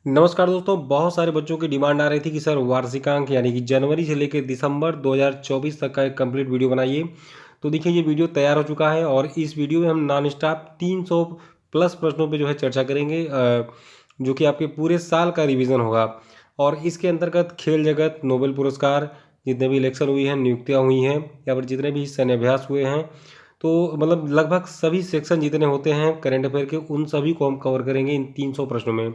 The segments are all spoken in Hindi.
नमस्कार दोस्तों, बहुत सारे बच्चों की डिमांड आ रही थी कि सर वार्षिकांक यानी कि जनवरी से लेकर दिसंबर 2024 तक का एक कंप्लीट वीडियो बनाइए। तो देखिए ये वीडियो तैयार हो चुका है और इस वीडियो में हम नॉन स्टॉप 300 प्लस प्रश्नों पे जो है चर्चा करेंगे, जो कि आपके पूरे साल का रिवीजन होगा। और इसके अंतर्गत खेल जगत, नोबेल पुरस्कार, जितने भी इलेक्शन हुई हैं, नियुक्तियाँ हुई हैं या फिर जितने भी सैन्य अभ्यास हुए हैं, तो मतलब लगभग सभी सेक्शन जितने होते हैं करंट अफेयर के, उन सभी को हम कवर करेंगे इन 300 प्रश्नों में।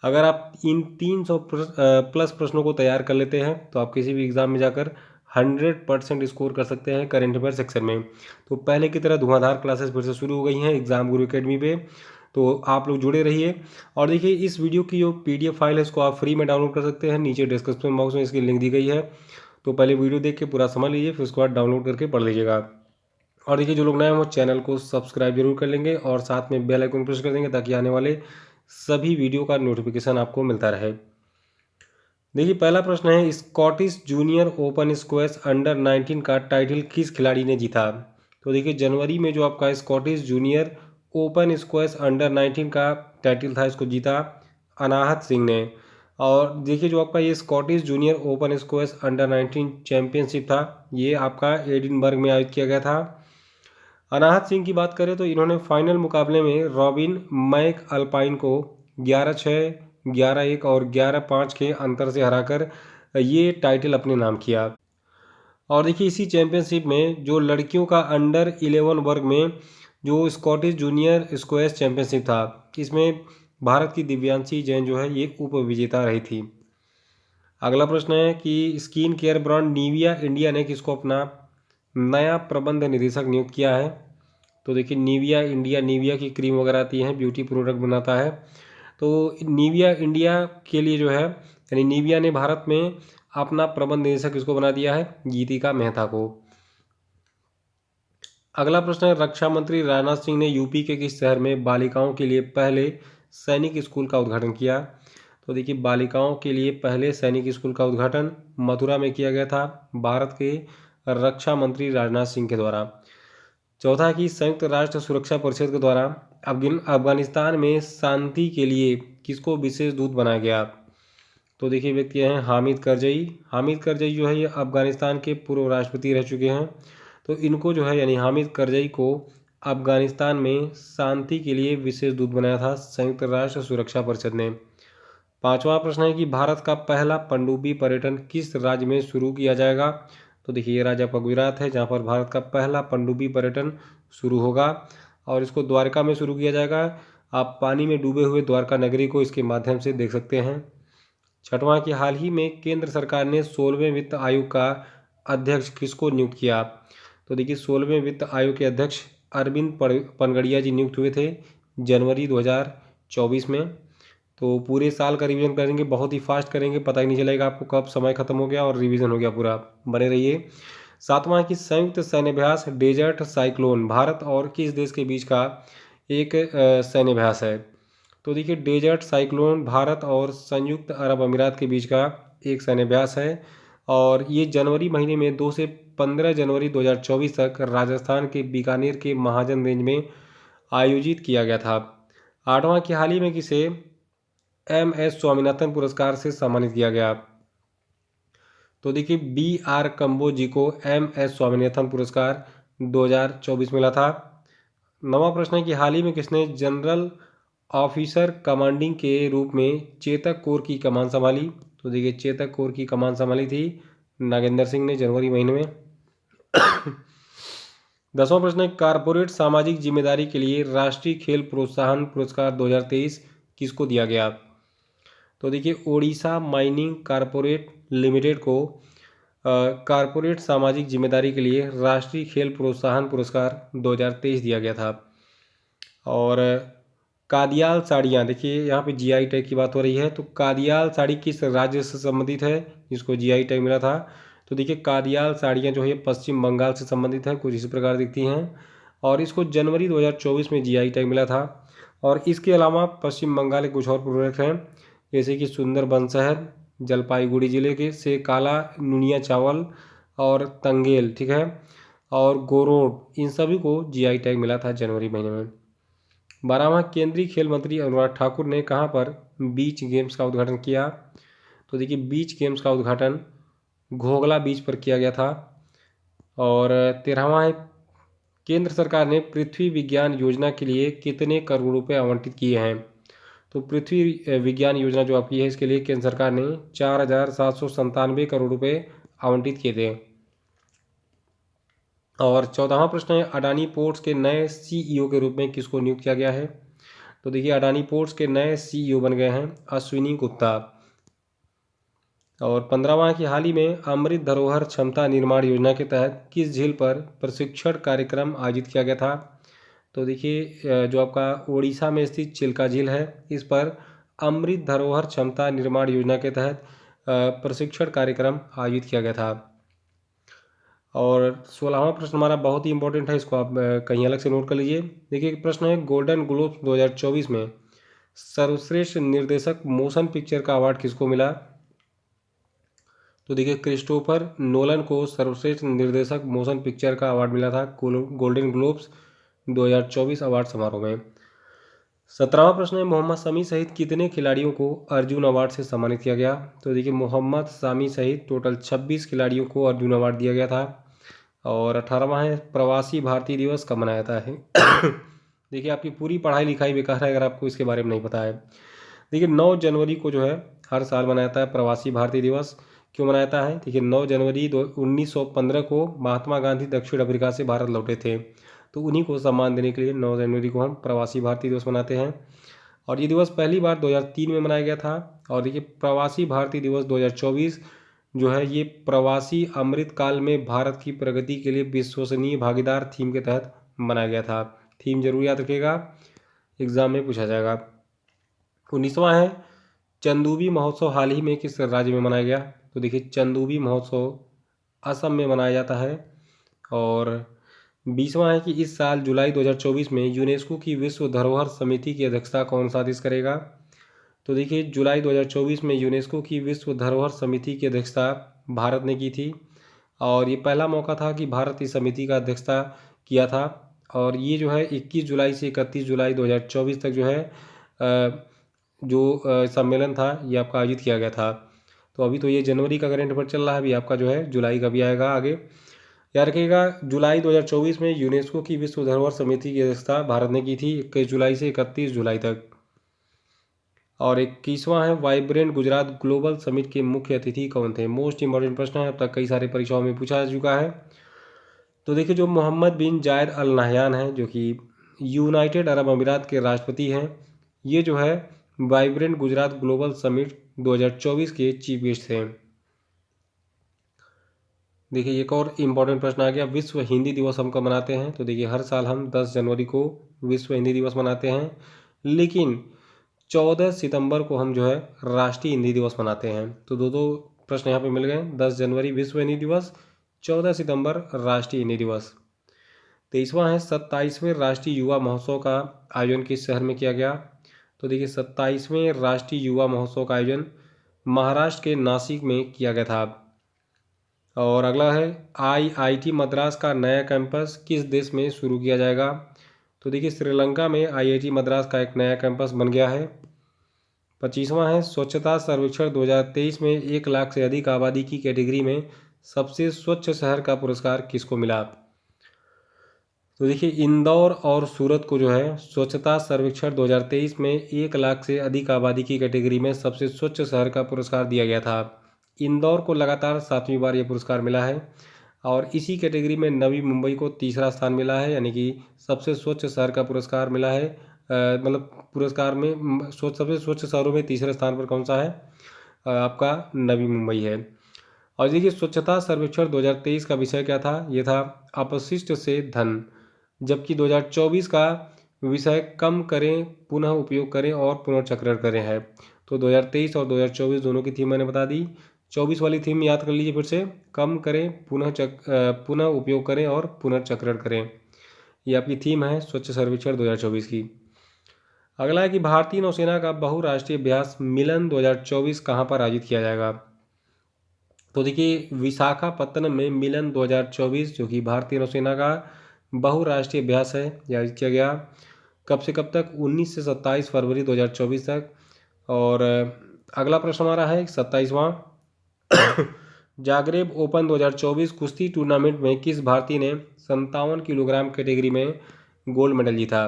अगर आप इन 300 प्लस प्रश्नों को तैयार कर लेते हैं तो आप किसी भी एग्ज़ाम में जाकर 100% स्कोर कर सकते हैं करंट अफेयर सेक्शन में। तो पहले की तरह धुआंधार क्लासेस फिर से शुरू हो गई हैं एग्ज़ाम गुरु अकेडमी पे। तो आप लोग जुड़े रहिए। और देखिए इस वीडियो की जो PDF फाइल है इसको आप फ्री में डाउनलोड कर सकते हैं, नीचे डिस्क्रिप्शन बॉक्स में इसकी लिंक दी गई है। तो पहले वीडियो देख के पूरा समझ लीजिए, फिर उसके बाद डाउनलोड करके पढ़ लीजिएगा। और देखिए जो लोग नए हैं वो चैनल को सब्सक्राइब जरूर कर लेंगे और साथ में बेल आइकन प्रेस कर देंगे ताकि आने वाले सभी वीडियो का नोटिफिकेशन आपको मिलता रहे। देखिए पहला प्रश्न है, Scottish junior open squash under 19 का टाइटल किस खिलाड़ी ने जीता। तो देखिए जनवरी में जो आपका Scottish junior open squash under 19 का टाइटल था, इसको जीता अनाहत सिंह ने। और देखिए जो आपका ये Scottish junior open squash under 19 championship था, ये आपका एडिनबर्ग में आयोजित किया गया था। अनाहत सिंह की बात करें तो इन्होंने फाइनल मुकाबले में रॉबिन मैक अल्पाइन को 11-6, 11-1 और 11-5 के अंतर से हराकर ये टाइटल अपने नाम किया। और देखिए इसी चैंपियनशिप में जो लड़कियों का अंडर 11 वर्ग में जो स्कॉटिश जूनियर स्क्वैश चैंपियनशिप था, इसमें भारत की दिव्यांशी जैन जो है ये उप विजेता रही थी। अगला प्रश्न है कि skin care brand Nivea India ने किसको अपना नया प्रबंध निदेशक नियुक्त किया है। तो देखिए निविया इंडिया, निविया की क्रीम वगैरह आती हैं, ब्यूटी प्रोडक्ट बनाता है। तो निविया इंडिया के लिए जो है यानी निविया ने भारत में अपना प्रबंध निदेशक किसको बना दिया है, गीतिका मेहता को। अगला प्रश्न है, रक्षा मंत्री राजनाथ सिंह ने यूपी के किस शहर में बालिकाओं के लिए पहले सैनिक स्कूल का उद्घाटन किया। तो देखिए बालिकाओं के लिए पहले सैनिक स्कूल का उद्घाटन मथुरा में किया गया था, भारत के रक्षा मंत्री राजनाथ सिंह के द्वारा। चौथा है कि संयुक्त राष्ट्र सुरक्षा परिषद के द्वारा अफगानिस्तान में शांति के लिए किसको विशेष दूत बनाया गया। तो देखिए व्यक्ति हैं हामिद करजई। हामिद करजई जो है ये अफगानिस्तान के पूर्व राष्ट्रपति रह चुके हैं। तो इनको जो है यानी हामिद करजई को अफगानिस्तान में शांति के लिए विशेष दूत बनाया था संयुक्त राष्ट्र सुरक्षा परिषद ने। पांचवा प्रश्न है कि भारत का पहला पनडुब्बी पर्यटन किस राज्य में शुरू किया जाएगा। तो देखिए ये राज्य आपका गुजरात है, जहाँ पर भारत का पहला पनडुब्बी पर्यटन शुरू होगा और इसको द्वारका में शुरू किया जाएगा। आप पानी में डूबे हुए द्वारका नगरी को इसके माध्यम से देख सकते हैं। छठवां कि हाल ही में केंद्र सरकार ने 16वें वित्त आयोग का अध्यक्ष किसको नियुक्त किया। तो देखिए 16वें वित्त आयोग के अध्यक्ष अरविंद पनगड़िया जी नियुक्त हुए थे जनवरी 2024 में। तो पूरे साल का रिवीजन करेंगे, बहुत ही फास्ट करेंगे, पता ही नहीं चलेगा आपको कब समय खत्म हो गया और रिवीजन हो गया पूरा। बने रहिए। सातवां कि संयुक्त सैन्याभ्यास डेजर्ट साइक्लोन भारत और किस देश के बीच का एक सैन्याभ्यास है। तो देखिए डेजर्ट साइक्लोन भारत और संयुक्त अरब अमीरात के बीच का एक सैन्याभ्यास है और ये जनवरी महीने में 2 से 15 जनवरी 2024 तक राजस्थान के बीकानेर के महाजन रेंज में आयोजित किया गया था। आठवां कि हाल ही में किसे MS स्वामीनाथन पुरस्कार से सम्मानित किया गया। तो देखिए BR कम्बो जी को MS स्वामीनाथन पुरस्कार 2024 मिला था। नवा प्रश्न है कि हाल ही में किसने जनरल ऑफिसर कमांडिंग के रूप में चेतक कोर की कमान संभाली। तो देखिए चेतक कोर की कमान संभाली थी नागेंद्र सिंह ने जनवरी महीने में। दसवां प्रश्न है, कारपोरेट सामाजिक जिम्मेदारी के लिए राष्ट्रीय खेल प्रोत्साहन पुरस्कार 2023 किसको दिया गया। तो देखिए ओडिशा माइनिंग कारपोरेट लिमिटेड को कारपोरेट सामाजिक जिम्मेदारी के लिए राष्ट्रीय खेल प्रोत्साहन पुरस्कार 2023 दिया गया था। और कादियाल साड़ियाँ, देखिए यहाँ पे GI टैग की बात हो रही है, तो कादियाल साड़ी किस राज्य से संबंधित है जिसको GI टैग मिला था। तो देखिए कादियाल साड़ियाँ जो है पश्चिम बंगाल से संबंधित हैं, कुछ इसी प्रकार दिखती हैं और इसको जनवरी 2024 में GI टैग मिला था। और इसके अलावा पश्चिम बंगाल के कुछ और प्रोडक्ट हैं जैसे कि सुंदरबन शहर, जलपाईगुड़ी जिले के से काला नुनिया चावल और तंगेल, ठीक है, और गोरोड, इन सभी को GI टैग मिला था जनवरी महीने में। 12वां केंद्रीय खेल मंत्री अनुराग ठाकुर ने कहाँ पर बीच गेम्स का उद्घाटन किया? तो देखिए बीच गेम्स का उद्घाटन घोगला बीच पर किया गया था। और 13वां है, केंद्र सरकार ने पृथ्वी विज्ञान योजना के लिए कितने करोड़ रुपए आवंटित किए हैं? तो पृथ्वी विज्ञान योजना जो आपकी है इसके लिए केंद्र सरकार ने 4,797 करोड़ रुपए आवंटित किए थे। और 14वां प्रश्न है, अडानी पोर्ट्स के नए सीईओ के रूप में किसको नियुक्त किया गया है? तो देखिए अडानी पोर्ट्स के नए सीईओ बन गए हैं अश्विनी गुप्ता। और 15वां है कि हाल ही में अमृत धरोहर क्षमता निर्माण योजना के तहत किस झील पर प्रशिक्षण कार्यक्रम आयोजित किया गया था? तो देखिए जो आपका उड़ीसा में स्थित चिल्का झील है इस पर अमृत धरोहर क्षमता निर्माण योजना के तहत प्रशिक्षण कार्यक्रम आयोजित किया गया था। और 16वां प्रश्न हमारा बहुत ही इंपॉर्टेंट है, इसको आप कहीं अलग से नोट कर लीजिए। देखिए प्रश्न है, गोल्डन ग्लोब 2024 में सर्वश्रेष्ठ निर्देशक मोशन पिक्चर का अवार्ड किसको मिला? तो देखिए क्रिस्टोफर नोलन को सर्वश्रेष्ठ निर्देशक मोशन पिक्चर का अवार्ड मिला था गोल्डन ग्लोब्स 2024 अवार्ड समारोह में। 17वां प्रश्न है, मोहम्मद शमी सहित कितने खिलाड़ियों को अर्जुन अवार्ड से सम्मानित किया गया? तो देखिए मोहम्मद शमी सहित टोटल 26 खिलाड़ियों को अर्जुन अवार्ड दिया गया था। और 18वां है, प्रवासी भारतीय दिवस कब मनाया जाता है? देखिए आपकी पूरी पढ़ाई लिखाई बेकार है अगर आपको इसके बारे में नहीं पता है। देखिए 9 जनवरी को जो है हर साल मनाया जाता है प्रवासी भारतीय दिवस। क्यों मनाया जाता है? देखिए 9 जनवरी 1915 को महात्मा गांधी दक्षिण अफ्रीका से भारत लौटे थे, तो उन्हीं को सम्मान देने के लिए 9 जनवरी को हम प्रवासी भारतीय दिवस मनाते हैं। और ये दिवस पहली बार 2003 में मनाया गया था। और देखिए प्रवासी भारतीय दिवस 2024 जो है ये प्रवासी अमृत काल में भारत की प्रगति के लिए विश्वसनीय भागीदार थीम के तहत मनाया गया था। थीम जरूर याद रखिएगा, एग्जाम में पूछा जाएगा। 19वां है, चंदूबी महोत्सव हाल ही में किस राज्य में मनाया गया? तो देखिए चंदूबी महोत्सव असम में मनाया जाता है। और 20वां है कि इस साल जुलाई 2024 में यूनेस्को की विश्व धरोहर समिति की अध्यक्षता कौन सा देश करेगा? तो देखिए जुलाई 2024 में यूनेस्को की विश्व धरोहर समिति की अध्यक्षता भारत ने की थी। और ये पहला मौका था कि भारत इस समिति का अध्यक्षता किया था। और ये जो है 21 जुलाई से 31 जुलाई 2024 तक जो है सम्मेलन था ये आपका आयोजित किया गया था। तो अभी तो ये जनवरी का करंट अफेयर चल रहा है, अभी आपका जो है जुलाई का भी आएगा आगे। याद रखिएगा जुलाई 2024 में यूनेस्को की विश्व धरोहर समिति की अध्यक्षता भारत ने की थी 21 जुलाई से 31 जुलाई तक। और 21वां है, वाइब्रेंट गुजरात ग्लोबल समिट के मुख्य अतिथि कौन थे? मोस्ट इंपॉर्टेंट प्रश्न है, अब तक कई सारे परीक्षाओं में पूछा जा चुका है। तो देखिए जो मोहम्मद बिन जायद अल नहयान हैं जो कि यूनाइटेड अरब अमीरात के राष्ट्रपति हैं, ये जो है वाइब्रेंट गुजरात ग्लोबल समिट 2024 के चीफ गेस्ट थे। देखिए एक और इम्पोर्टेंट प्रश्न आ गया, विश्व हिंदी दिवस हम कब मनाते हैं? तो देखिए हर साल हम 10 जनवरी को विश्व हिंदी दिवस मनाते हैं, लेकिन 14 सितंबर को हम जो है राष्ट्रीय हिंदी दिवस मनाते हैं। तो दो प्रश्न यहाँ पे मिल गए, 10 जनवरी विश्व हिंदी दिवस, 14 सितंबर राष्ट्रीय हिंदी दिवस। 23वां है, 27वें राष्ट्रीय युवा महोत्सव का आयोजन किस शहर में किया गया? तो देखिए 27वें राष्ट्रीय युवा महोत्सव का आयोजन महाराष्ट्र के नासिक में किया गया था। और अगला है, आईआईटी मद्रास का नया कैंपस किस देश में शुरू किया जाएगा? तो देखिए श्रीलंका में आईआईटी मद्रास का एक नया कैंपस बन गया है। 25वां है, स्वच्छता सर्वेक्षण 2023 में 1 लाख से अधिक आबादी की कैटेगरी में सबसे स्वच्छ शहर का पुरस्कार किसको मिला? तो देखिए इंदौर और सूरत को जो है स्वच्छता सर्वेक्षण 2023 में 1 लाख से अधिक आबादी की कैटेगरी में सबसे स्वच्छ शहर का पुरस्कार दिया गया था। इंदौर को लगातार 7वीं बार ये पुरस्कार मिला है। और इसी कैटेगरी में नवी मुंबई को तीसरा स्थान मिला है, यानी कि सबसे स्वच्छ शहर का पुरस्कार मिला है। मतलब पुरस्कार में सबसे स्वच्छ शहरों में तीसरे स्थान पर कौन सा है? आपका नवी मुंबई है। और देखिए स्वच्छता सर्वेक्षण 2023 का विषय क्या था? ये था अपशिष्ट से धन, जबकि 2024 का विषय कम करें पुनः उपयोग करें और पुनर्चक्रण करें है। तो 2023 और 2024 दोनों की थीम मैंने बता दी। 24 वाली थीम याद कर लीजिए फिर से, कम करें पुनः उपयोग करें और पुनर्चक्रण करें, ये आपकी थीम है स्वच्छ सर्वेक्षण 2024 की। अगला है कि भारतीय नौसेना का बहुराष्ट्रीय अभ्यास मिलन 2024 कहाँ पर आयोजित किया जाएगा? तो देखिए विशाखापत्तनम में मिलन 2024 जो कि भारतीय नौसेना का बहुराष्ट्रीय अभ्यास है आयोजित किया गया। कब से कब तक? 19 से 27 फरवरी 2024 तक। और अगला प्रश्न हमारा है 27वां, जागरेब ओपन 2024 कुश्ती टूर्नामेंट में किस भारतीय ने 57 किलोग्राम कैटेगरी में गोल्ड मेडल जीता?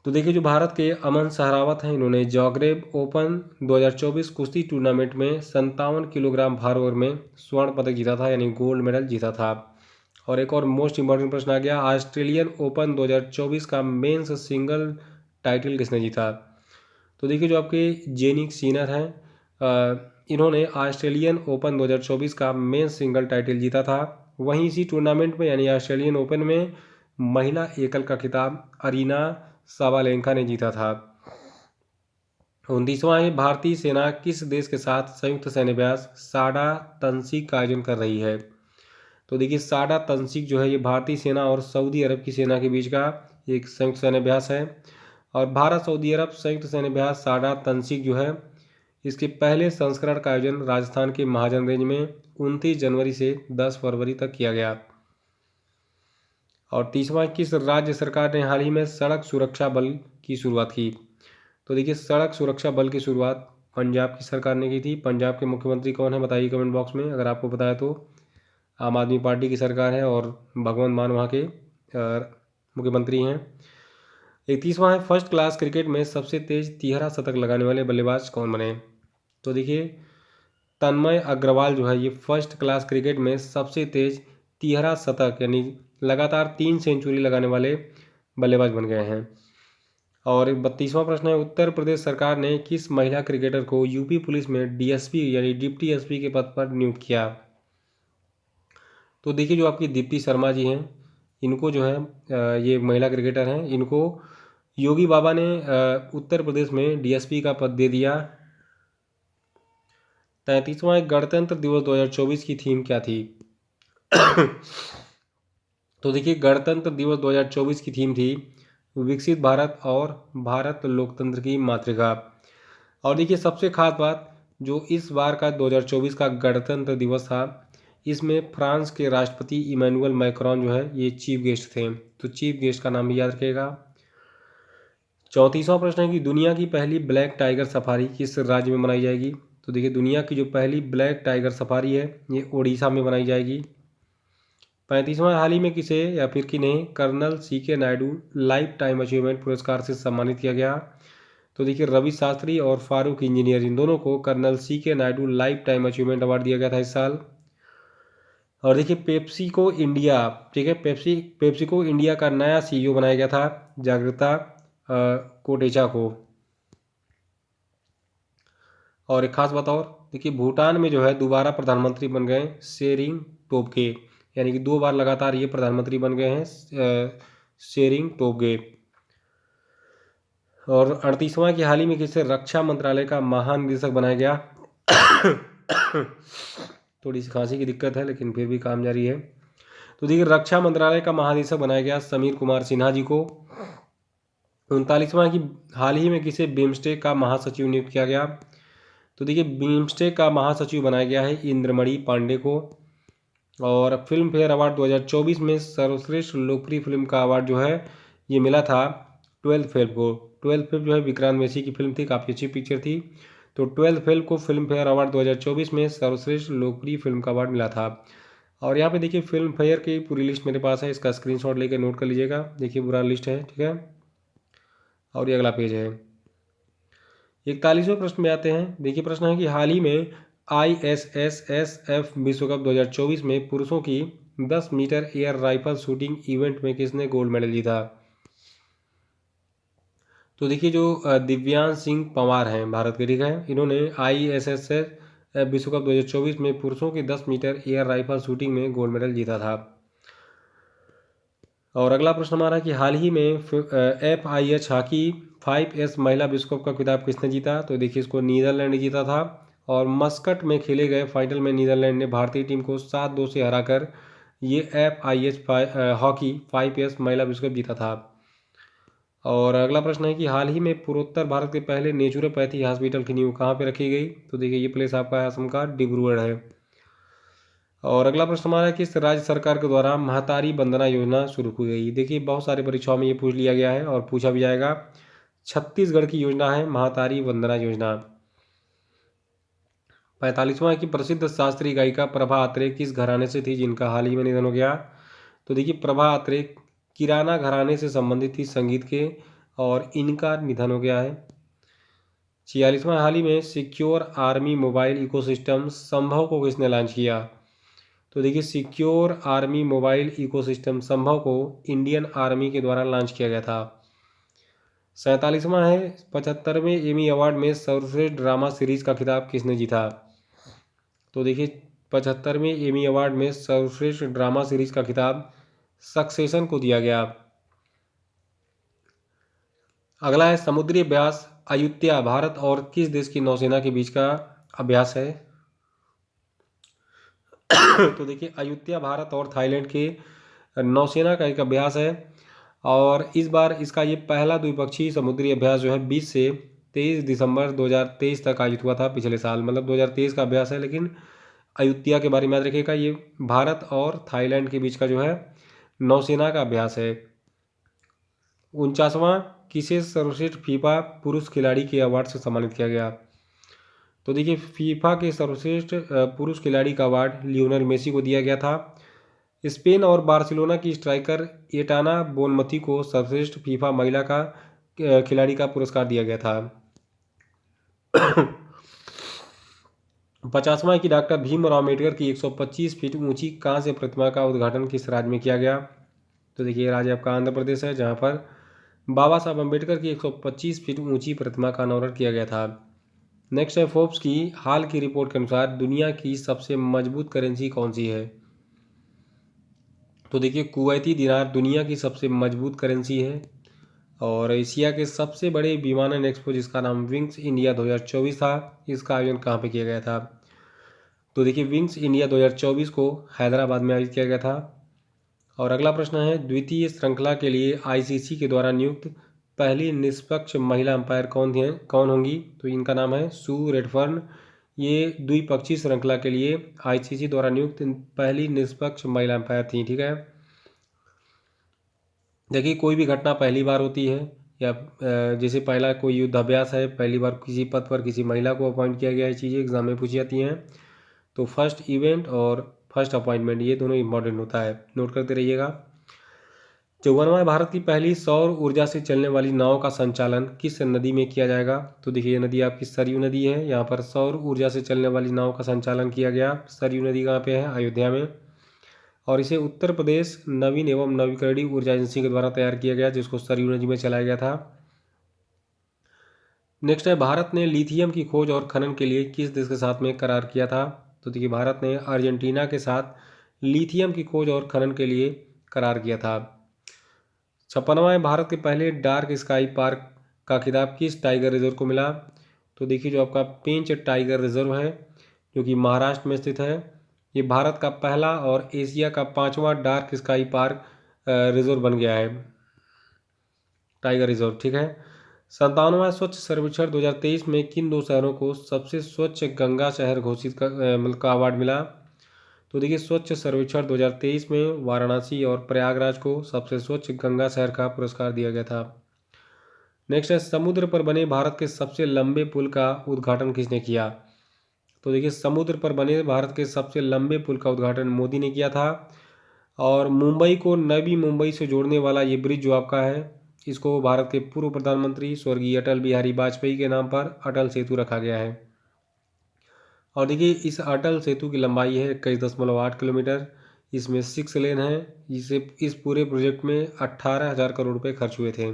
तो देखिए, जो भारत के अमन सहरावत हैं, इन्होंने जागरेब ओपन 2024 कुश्ती टूर्नामेंट में 57 किलोग्राम भार वर्ग में स्वर्ण पदक जीता था, यानी गोल्ड मेडल जीता था। और एक और मोस्ट इंपॉर्टेंट प्रश्न आ गया, ऑस्ट्रेलियन ओपन 2024 का मेंस सिंगल टाइटल किसने जीता? तो देखिए, जो आपके जेनिक सीनर हैं, इन्होंने ऑस्ट्रेलियन ओपन 2024 का मेंस सिंगल टाइटल जीता था। वहीं इसी टूर्नामेंट में यानी ऑस्ट्रेलियन ओपन में महिला एकल का खिताब अरीना साबालेंका ने जीता था। 29वां है, भारतीय सेना किस देश के साथ संयुक्त सैन्य अभ्यास साडा तंसीक का आयोजन कर रही है? तो देखिए, साडा तंसीक जो है ये भारतीय सेना और सऊदी अरब की सेना के बीच का एक संयुक्त सैन्य अभ्यास है। और भारत सऊदी अरब संयुक्त सैन्य अभ्यास साडा तंसीक जो है, इसके पहले संस्करण का आयोजन राजस्थान के महाजन रेंज में 29 जनवरी से 10 फरवरी तक किया गया। और 30वां, किस राज्य सरकार ने हाल ही में सड़क सुरक्षा बल की शुरुआत की? तो देखिए, सड़क सुरक्षा बल की शुरुआत पंजाब की सरकार ने की थी। पंजाब के मुख्यमंत्री कौन है बताइए कमेंट बॉक्स में, अगर आपको पता है तो। आम आदमी पार्टी की सरकार है और भगवंत मान वहाँ के मुख्यमंत्री हैं। 31वां है, फर्स्ट क्लास क्रिकेट में सबसे तेज तिहरा शतक लगाने वाले बल्लेबाज कौन बने? तो देखिए, तन्मय अग्रवाल जो है ये फर्स्ट क्लास क्रिकेट में सबसे तेज तिहरा शतक यानी लगातार 3 सेंचुरी लगाने वाले बल्लेबाज बन गए हैं। और 32वां प्रश्न है, उत्तर प्रदेश सरकार ने किस महिला क्रिकेटर को यूपी पुलिस में डीएसपी यानी डिप्टी एसपी के पद पर नियुक्त किया? तो देखिए, जो आपकी दीप्ति शर्मा जी हैं, इनको जो है ये महिला क्रिकेटर हैं, इनको योगी बाबा ने उत्तर प्रदेश में डीएसपी का पद दे दिया। 33वां, गणतंत्र दिवस 2024 की थीम क्या थी? तो देखिए, गणतंत्र दिवस 2024 की थीम थी विकसित भारत और भारत लोकतंत्र की मातृका। और देखिए, सबसे खास बात जो इस बार का 2024 का गणतंत्र दिवस था, इसमें फ्रांस के राष्ट्रपति इमैनुअल मैक्रोन जो है ये चीफ गेस्ट थे। तो चीफ गेस्ट का नाम भी याद रखिएगा। 34वां प्रश्न है कि दुनिया की पहली ब्लैक टाइगर सफारी किस राज्य में मनाई जाएगी? तो देखिए, दुनिया की जो पहली ब्लैक टाइगर सफारी है ये उड़ीसा में बनाई जाएगी। 35वां, हाल ही में किसे या फिर किन्हें colonel CK Naidu lifetime achievement पुरस्कार से सम्मानित किया गया? तो देखिए, रवि शास्त्री और फारूक इंजीनियर इन दोनों को colonel CK Naidu lifetime achievement award दिया गया था इस साल। और देखिए, पेप्सी को इंडिया, ठीक है, पेप्सी को इंडिया का नया CEO बनाया गया था जागृता कोटेचा को। और एक खास बात और, देखिए, भूटान में जो है दोबारा प्रधानमंत्री बन गए शेरिंग टोब्गे, यानी कि 2 बार लगातार ये प्रधानमंत्री बन गए हैं शेरिंग टोब्गे। और 38वां की हाल ही में किसे रक्षा मंत्रालय का महानिदेशक बनाया गया? थोड़ी सी खांसी की दिक्कत है लेकिन फिर भी काम जारी है। तो देखिए, रक्षा मंत्रालय का महानिदेशक बनाया गया समीर कुमार सिन्हा जी को। 39वां की हाल ही में किसे बिम्स्टेक का महासचिव नियुक्त किया गया? तो देखिए, बिम्स्टेक का महासचिव बनाया गया है इंद्रमणि पांडे को। और फिल्म फेयर अवार्ड 2024 में सर्वश्रेष्ठ लोकप्रिय फिल्म का अवार्ड जो है ये मिला था 12th फेब को। 12th फेब जो है विक्रांत मैसी की फिल्म थी, काफ़ी अच्छी पिक्चर थी। तो 12th फेब को फिल्म फेयर अवार्ड 2024 में सर्वश्रेष्ठ लोकप्रिय फिल्म का अवार्ड मिला था। और यहाँ पे देखिए, फिल्म फेयर की पूरी लिस्ट मेरे पास है, इसका स्क्रीनशॉट लेकर नोट कर लीजिएगा। देखिए, पूरा लिस्ट है, ठीक है। और ये अगला पेज है। 41वें प्रश्न में आते हैं। देखिए, प्रश्न है कि हाल ही में ISSSF विश्व कप 2024 में पुरुषों की 10 metre air rifle shooting event में किसने गोल्ड मेडल जीता? तो देखिए, जो दिव्यांश सिंह पंवार हैं भारत के, ठीक है, इन्होंने ISSF विश्व कप 2024 में पुरुषों की 10 मीटर एयर राइफल शूटिंग में गोल्ड मेडल जीता था। और अगला प्रश्न हमारा कि हाल ही में FIH हॉकी 5S महिला विश्व कप का खिताब किसने जीता? तो देखिए, इसको नीदरलैंड ने जीता था। और मस्कट में खेले गए फाइनल में नीदरलैंड ने भारतीय टीम को 7-2 से हराकर ये FIH हॉकी 5S महिला विश्व कप जीता था। और अगला प्रश्न है कि हाल ही में पूर्वोत्तर भारत के पहले नेचुरोपैथी हॉस्पिटल की नींव कहाँ पर रखी गई? तो देखिए, ये प्लेस आपका है असम का डिब्रूगढ़ है। और अगला प्रश्न हमारा है किस राज्य सरकार के द्वारा महतारी वंदना योजना शुरू की गई। देखिए बहुत सारी परीक्षाओं में ये पूछ लिया गया है और पूछा भी जाएगा। छत्तीसगढ़ की योजना है महतारी वंदना योजना। 45वां है कि प्रसिद्ध शास्त्रीय गायिका प्रभा अत्रे किस घराने से थी जिनका हाल ही में निधन हो गया। तो देखिए प्रभा अत्रे किराना घराने से संबंधित थी संगीत के, और इनका निधन हो गया है। 46वां हाल ही में सिक्योर आर्मी मोबाइल इकोसिस्टम संभव को किसने लॉन्च किया। तो देखिए सिक्योर आर्मी मोबाइल इकोसिस्टम संभव को इंडियन आर्मी के द्वारा लॉन्च किया गया था। 47वां है 75वें एमी अवार्ड में सर्वश्रेष्ठ ड्रामा सीरीज का खिताब किसने जीता। तो देखिए 75वें एमी अवार्ड में सर्वश्रेष्ठ ड्रामा सीरीज का खिताब सक्सेशन को दिया गया। अगला है समुद्री अभ्यास अयुत्या भारत और किस देश की नौसेना के बीच का अभ्यास है। तो देखिए अयुत्या भारत और थाईलैंड के नौसेना का एक अभ्यास है, और इस बार इसका ये पहला द्विपक्षीय समुद्री अभ्यास जो है 20 से 23 दिसंबर 2023 तक आयोजित हुआ था पिछले साल, मतलब 2023 का अभ्यास है। लेकिन अयुत्या के बारे में याद रखिएगा, ये भारत और थाईलैंड के बीच का जो है नौसेना का अभ्यास है। 49वां किसे सर्वश्रेष्ठ फीफा पुरुष खिलाड़ी के अवार्ड से सम्मानित किया गया। तो देखिए फीफा के सर्वश्रेष्ठ पुरुष खिलाड़ी का अवार्ड लियोनेल मेसी को दिया गया था। स्पेन और बार्सिलोना की स्ट्राइकर एटाना बोनमथी को सर्वश्रेष्ठ फीफा महिला का खिलाड़ी का पुरस्कार दिया गया था। 50वां की डॉक्टर भीमराव अम्बेडकर की 125 फीट ऊंची कांस्य प्रतिमा का उद्घाटन किस राज्य में किया गया। तो देखिए राज्य आपका आंध्र प्रदेश है, जहां पर बाबा साहब अम्बेडकर की 125 फीट ऊंची प्रतिमा का अनावरण किया गया था। नेक्स्ट है फोर्ब्स की हाल की रिपोर्ट के अनुसार दुनिया की सबसे मजबूत करेंसी कौन सी है। तो देखिए कुवैती दिनार दुनिया की सबसे मजबूत करेंसी है। और एशिया के सबसे बड़े विमानन एक्सपो जिसका नाम विंग्स इंडिया 2024 था, इसका आयोजन कहाँ पे किया गया था। तो देखिए विंग्स इंडिया 2024 को हैदराबाद में आयोजित किया गया था। और अगला प्रश्न है द्वितीय श्रृंखला के लिए आईसीसी के द्वारा नियुक्त पहली निष्पक्ष महिला अंपायर कौन होंगी। तो इनका नाम है सू रेडफर्न। ये द्विपक्षीय श्रृंखला के लिए आईसीसी द्वारा नियुक्त पहली निष्पक्ष महिला अंपायर थी। ठीक है, देखिए कोई भी घटना पहली बार होती है, या जैसे पहला कोई युद्धाभ्यास है, पहली बार किसी पद पर किसी महिला को अपॉइंट किया गया है, चीज़ें एग्जाम में पूछी जाती हैं। तो फर्स्ट इवेंट और फर्स्ट अपॉइंटमेंट ये दोनों इंपॉर्टेंट होता है, नोट करते रहिएगा। 54वां भारत की पहली सौर ऊर्जा से चलने वाली नाव का संचालन किस नदी में किया जाएगा। तो देखिए ये नदी आपकी सरयू नदी है, यहाँ पर सौर ऊर्जा से चलने वाली नाव का संचालन किया गया। सरयू नदी कहाँ पे है, अयोध्या में। और इसे उत्तर प्रदेश नवीन एवं नवीकरणीय ऊर्जा एजेंसी के द्वारा तैयार किया गया, जिसको सरयू नदी में चलाया गया था। नेक्स्ट है भारत ने लिथियम की खोज और खनन के लिए किस देश के साथ में करार किया था। तो देखिए भारत ने अर्जेंटीना के साथ लिथियम की खोज और खनन के लिए करार किया था। 56वां है भारत के पहले डार्क स्काई पार्क का खिताब किस टाइगर रिजर्व को मिला। तो देखिए जो आपका पेंच टाइगर रिजर्व है जो कि महाराष्ट्र में स्थित है, ये भारत का पहला और एशिया का 5वां डार्क स्काई पार्क रिजर्व बन गया है, टाइगर रिजर्व। ठीक है, 57वां स्वच्छ सर्वेक्षण 2023 में किन दो शहरों को सबसे स्वच्छ गंगा शहर घोषित मतलब का अवार्ड मिला। तो देखिए स्वच्छ सर्वेक्षण 2023 में वाराणसी और प्रयागराज को सबसे स्वच्छ गंगा शहर का पुरस्कार दिया गया था। नेक्स्ट है समुद्र पर बने भारत के सबसे लंबे पुल का उद्घाटन किसने किया। तो देखिए समुद्र पर बने भारत के सबसे लंबे पुल का उद्घाटन मोदी ने किया था। और मुंबई को नवी मुंबई से जोड़ने वाला ये ब्रिज जो आपका है, इसको भारत के पूर्व प्रधानमंत्री स्वर्गीय अटल बिहारी वाजपेयी के नाम पर अटल सेतु रखा गया है। और देखिए इस अटल सेतु की लंबाई है 21.8 किलोमीटर, इसमें 6 लेन है। इस पूरे प्रोजेक्ट में 18,000 करोड़ रुपए खर्च हुए थे।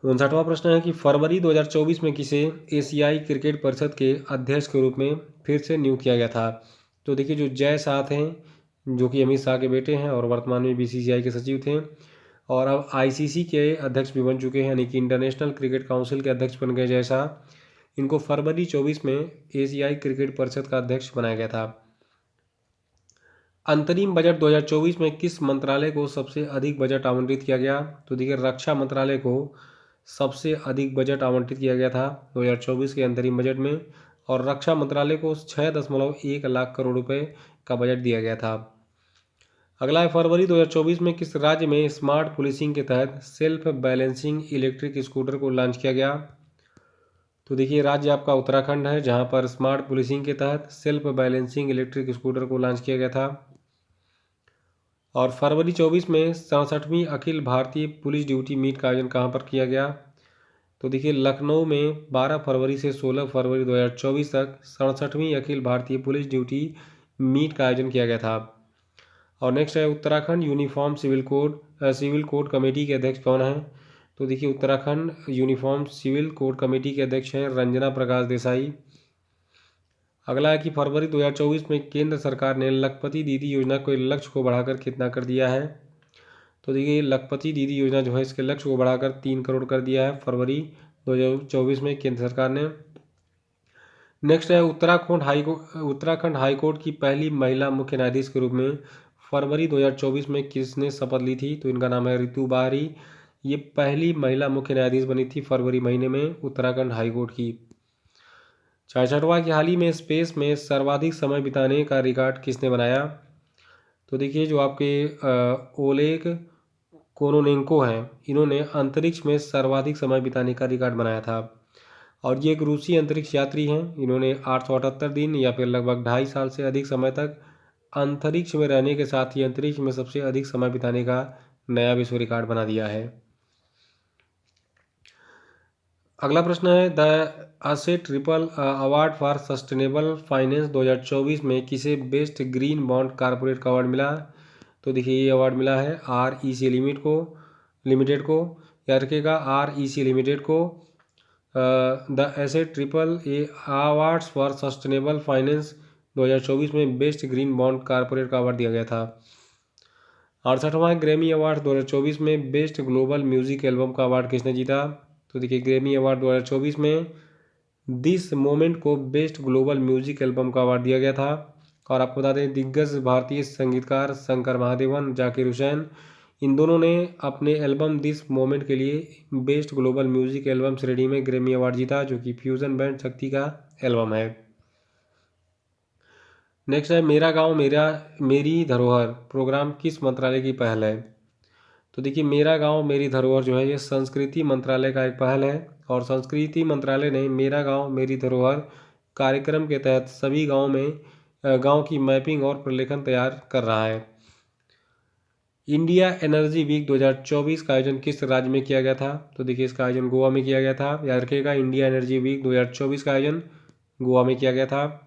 59वां प्रश्न है कि फरवरी 2024 में किसे एशियाई क्रिकेट परिषद के अध्यक्ष के रूप में फिर से नियुक्त किया गया था। तो देखिए जो जय शाह थे, जो कि अमित शाह के बेटे हैं और वर्तमान में बीसीसीआई के सचिव थे, और अब आईसीसी के अध्यक्ष भी बन चुके हैं, यानी कि इंटरनेशनल क्रिकेट काउंसिल के अध्यक्ष बन गए जय शाह। इनको फरवरी 24 में एशियाई क्रिकेट परिषद का अध्यक्ष बनाया गया था। अंतरिम बजट 2024 में किस मंत्रालय को सबसे अधिक बजट आवंटित किया गया। तो देखिए रक्षा मंत्रालय को सबसे अधिक बजट आवंटित किया गया था 2024 के अंतरिम बजट में। और रक्षा मंत्रालय को 6.1 लाख करोड़ रुपए का बजट दिया गया था। अगला है, फरवरी 2024 में किस राज्य में स्मार्ट पुलिसिंग के तहत सेल्फ बैलेंसिंग इलेक्ट्रिक स्कूटर को लॉन्च किया गया? तो देखिए राज्य आपका उत्तराखंड है, जहां पर स्मार्ट पुलिसिंग के तहत सेल्फ बैलेंसिंग इलेक्ट्रिक स्कूटर को लॉन्च किया गया था। और फरवरी 24 में 67वीं Akhil Bharatiya police duty meet का आयोजन कहाँ पर किया गया? तो देखिए लखनऊ में 12 फरवरी से 16 फरवरी 2024 तक 67वीं Akhil Bharatiya police duty meet का आयोजन किया गया था। और नेक्स्ट है, Uttarakhand uniform civil code committee के अध्यक्ष कौन हैं? तो देखिए Uttarakhand uniform civil code committee के अध्यक्ष हैं रंजना प्रकाश देसाई। अगला है कि फरवरी 2024 में केंद्र सरकार ने लखपति दीदी योजना के लक्ष्य को बढ़ाकर कितना कर दिया है? तो देखिए लखपति दीदी योजना जो है इसके लक्ष्य को बढ़ाकर 3 करोड़ कर दिया है फरवरी 2024 में केंद्र सरकार ने। नेक्स्ट है, उत्तराखंड हाईकोर्ट की पहली महिला मुख्य न्यायाधीश के रूप में फरवरी 2024 में किसने शपथ ली थी? तो इनका नाम है रितु बाहरी। ये पहली महिला मुख्य न्यायाधीश बनी थी फरवरी महीने में उत्तराखंड हाईकोर्ट की। 66वां कि हाल ही में स्पेस में सर्वाधिक समय बिताने का रिकॉर्ड किसने बनाया? तो देखिए जो आपके ओलेग कोरोनेंको हैं, इन्होंने अंतरिक्ष में सर्वाधिक समय बिताने का रिकॉर्ड बनाया था। और ये एक रूसी अंतरिक्ष यात्री हैं। इन्होंने 878 दिन या फिर लगभग 2.5 साल से अधिक समय तक अंतरिक्ष में रहने के साथ ही अंतरिक्ष में सबसे अधिक समय बिताने का नया विश्व रिकॉर्ड बना दिया है। अगला प्रश्न है, the asset triple award for sustainable finance 2024 में किसे बेस्ट ग्रीन बॉन्ड कॉरपोरेट का अवार्ड मिला? तो देखिए ये अवार्ड मिला है REC लिमिटेड को, या रखेगा REC लिमिटेड को। The asset triple A awards for sustainable finance 2024 में बेस्ट ग्रीन बॉन्ड कॉरपोरेट का अवार्ड दिया गया था। 68वां ग्रैमी अवार्ड 2024 में बेस्ट ग्लोबल म्यूजिक एल्बम का अवार्ड किसने जीता? तो देखिए ग्रैमी अवार्ड 2024 में दिस मोमेंट को बेस्ट ग्लोबल म्यूजिक एल्बम का अवार्ड दिया गया था। और आपको बता दें दिग्गज भारतीय संगीतकार शंकर महादेवन, जाकिर हुसैन, इन दोनों ने अपने एल्बम दिस मोमेंट के लिए बेस्ट ग्लोबल म्यूजिक एल्बम श्रेणी में ग्रैमी अवार्ड जीता, जो कि फ्यूजन बैंड शक्ति का एल्बम है। नेक्स्ट है, मेरा गांव मेरी धरोहर प्रोग्राम किस मंत्रालय की पहल है? तो देखिए मेरा गांव मेरी धरोहर जो है ये संस्कृति मंत्रालय का एक पहल है। और संस्कृति मंत्रालय ने मेरा गांव मेरी धरोहर कार्यक्रम के तहत सभी गांव की मैपिंग और प्रलेखन तैयार कर रहा है। इंडिया एनर्जी वीक 2024 का आयोजन किस राज्य में किया गया था? तो देखिए इसका आयोजन गोवा में किया गया था। याद रखिएगा इंडिया एनर्जी वीक 2024 का आयोजन गोवा में किया गया था।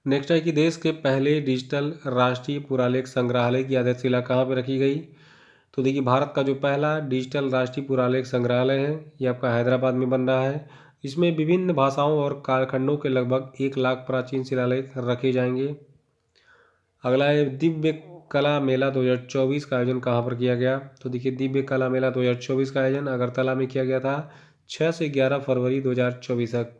नेक्स्ट है कि देश के पहले डिजिटल राष्ट्रीय पुरालेख संग्रहालय की आधारशिला कहाँ पर रखी गई? तो देखिए भारत का जो पहला डिजिटल राष्ट्रीय पुरालेख संग्रहालय है ये आपका हैदराबाद में बन रहा है। इसमें विभिन्न भाषाओं और कालखंडों के लगभग 1 लाख प्राचीन शिलालेख रखे जाएंगे। अगला है, दिव्य कला मेला 2024 का आयोजन कहाँ पर किया गया? तो देखिए दिव्य कला मेला 2024 का आयोजन अगरतला में किया गया था 6 से 11 फरवरी 2024 तक।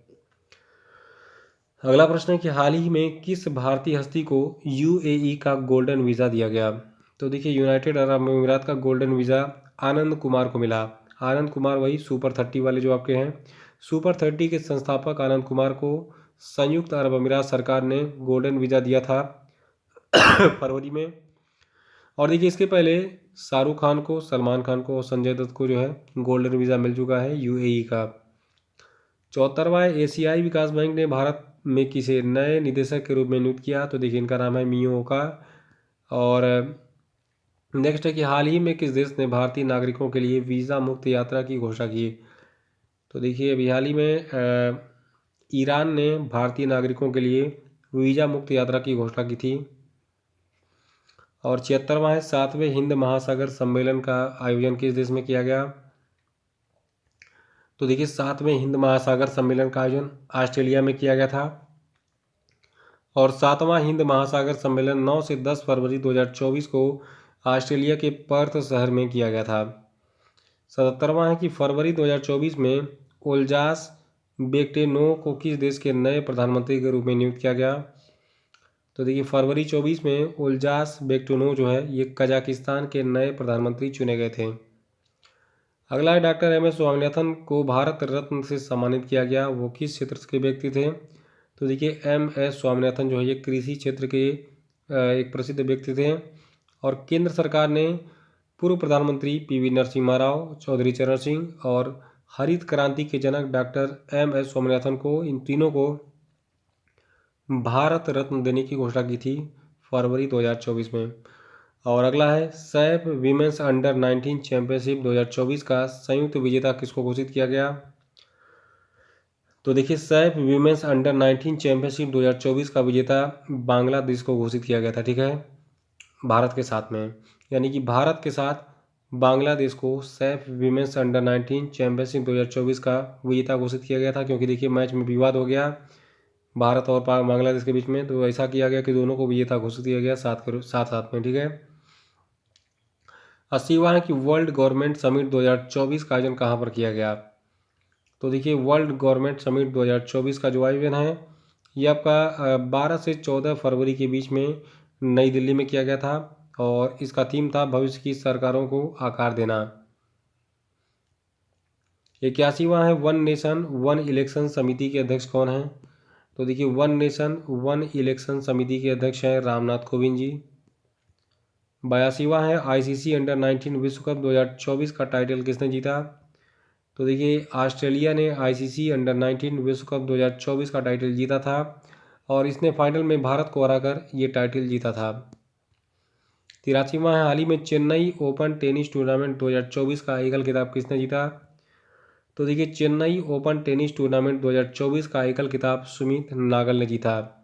अगला प्रश्न है कि हाल ही में किस भारतीय हस्ती को UAE का गोल्डन वीज़ा दिया गया? तो देखिए यूनाइटेड अरब अमीरात का गोल्डन वीज़ा आनंद कुमार को मिला। आनंद कुमार वही सुपर 30 वाले जो आपके हैं, सुपर 30 के संस्थापक आनंद कुमार को संयुक्त अरब अमीरात सरकार ने गोल्डन वीज़ा दिया था फरवरी में। और देखिए इसके पहले शाहरुख खान को, सलमान खान को और संजय दत्त को जो है गोल्डन वीज़ा मिल चुका है UAE का। 74वां एशियाई विकास बैंक ने भारत में किसे नए निदेशक के रूप में नियुक्त किया? तो देखिए इनका नाम है मियो ओका। और नेक्स्ट है कि हाल ही में किस देश ने भारतीय नागरिकों के लिए वीज़ा मुक्त यात्रा की घोषणा की? तो देखिए अभी हाल ही में ईरान ने भारतीय नागरिकों के लिए वीज़ा मुक्त यात्रा की घोषणा की थी। और 76वां है, 7वें हिंद महासागर सम्मेलन का आयोजन किस देश में किया गया? तो देखिए 7वें हिंद महासागर सम्मेलन का आयोजन ऑस्ट्रेलिया में किया गया था। और 7वां हिंद महासागर सम्मेलन 9 से 10 फरवरी 2024 को ऑस्ट्रेलिया के पर्थ शहर में किया गया था। 77वां है कि फरवरी 2024 में ओल्जास बेक्टेनो को किस देश के नए प्रधानमंत्री के रूप में नियुक्त किया गया? तो देखिए फरवरी 24 में ओल्जास बेक्टेनो जो है ये कजाकिस्तान के नए प्रधानमंत्री चुने गए थे। अगला है डॉक्टर एम एस स्वामीनाथन को भारत रत्न से सम्मानित किया गया, वो किस क्षेत्र के व्यक्ति थे? तो देखिए एम एस स्वामीनाथन जो है ये कृषि क्षेत्र के एक प्रसिद्ध व्यक्ति थे। और केंद्र सरकार ने पूर्व प्रधानमंत्री पीवी नरसिम्हा राव, चौधरी चरण सिंह और हरित क्रांति के जनक डॉक्टर एम एस स्वामीनाथन को, इन तीनों को भारत रत्न देने की घोषणा की थी फरवरी 2024 में। और अगला है सैफ वीमेंस अंडर 19 चैंपियनशिप 2024 का संयुक्त विजेता किसको घोषित किया गया? तो देखिए सैफ वीमेंस अंडर 19 चैंपियनशिप 2024 का विजेता बांग्लादेश को घोषित किया गया था, ठीक है, भारत के साथ में। यानी कि भारत के साथ बांग्लादेश को सैफ वीमेंस अंडर 19 चैंपियनशिप 2024 का विजेता घोषित किया गया था, क्योंकि देखिए मैच में विवाद हो गया भारत और बांग्लादेश के बीच में, तो ऐसा किया गया कि दोनों को विजेता घोषित किया गया साथ साथ में, ठीक है। 80वां है कि वर्ल्ड गवर्नमेंट समिट 2024 का आयोजन कहाँ पर किया गया? तो देखिए वर्ल्ड गवर्नमेंट समिट 2024 का जो आयोजन है ये आपका 12 से 14 फरवरी के बीच में नई दिल्ली में किया गया था, और इसका थीम था भविष्य की सरकारों को आकार देना। 81वां है वन नेशन वन इलेक्शन समिति के अध्यक्ष कौन हैं? तो देखिए वन नेशन वन इलेक्शन समिति के अध्यक्ष हैं रामनाथ कोविंद जी। 82वां है आईसीसी अंडर 19 विश्व कप 2024 का टाइटल किसने जीता? तो देखिए ऑस्ट्रेलिया ने आईसीसी अंडर 19 विश्व कप 2024 का टाइटल जीता था, और इसने फाइनल में भारत को हराकर ये टाइटल जीता था। 83वां है हाल ही में चेन्नई ओपन टेनिस टूर्नामेंट 2024 का एकल खिताब किसने जीता? तो देखिए चेन्नई ओपन टेनिस टूर्नामेंट 2024 का एकल खिताब सुमित नागल ने जीता।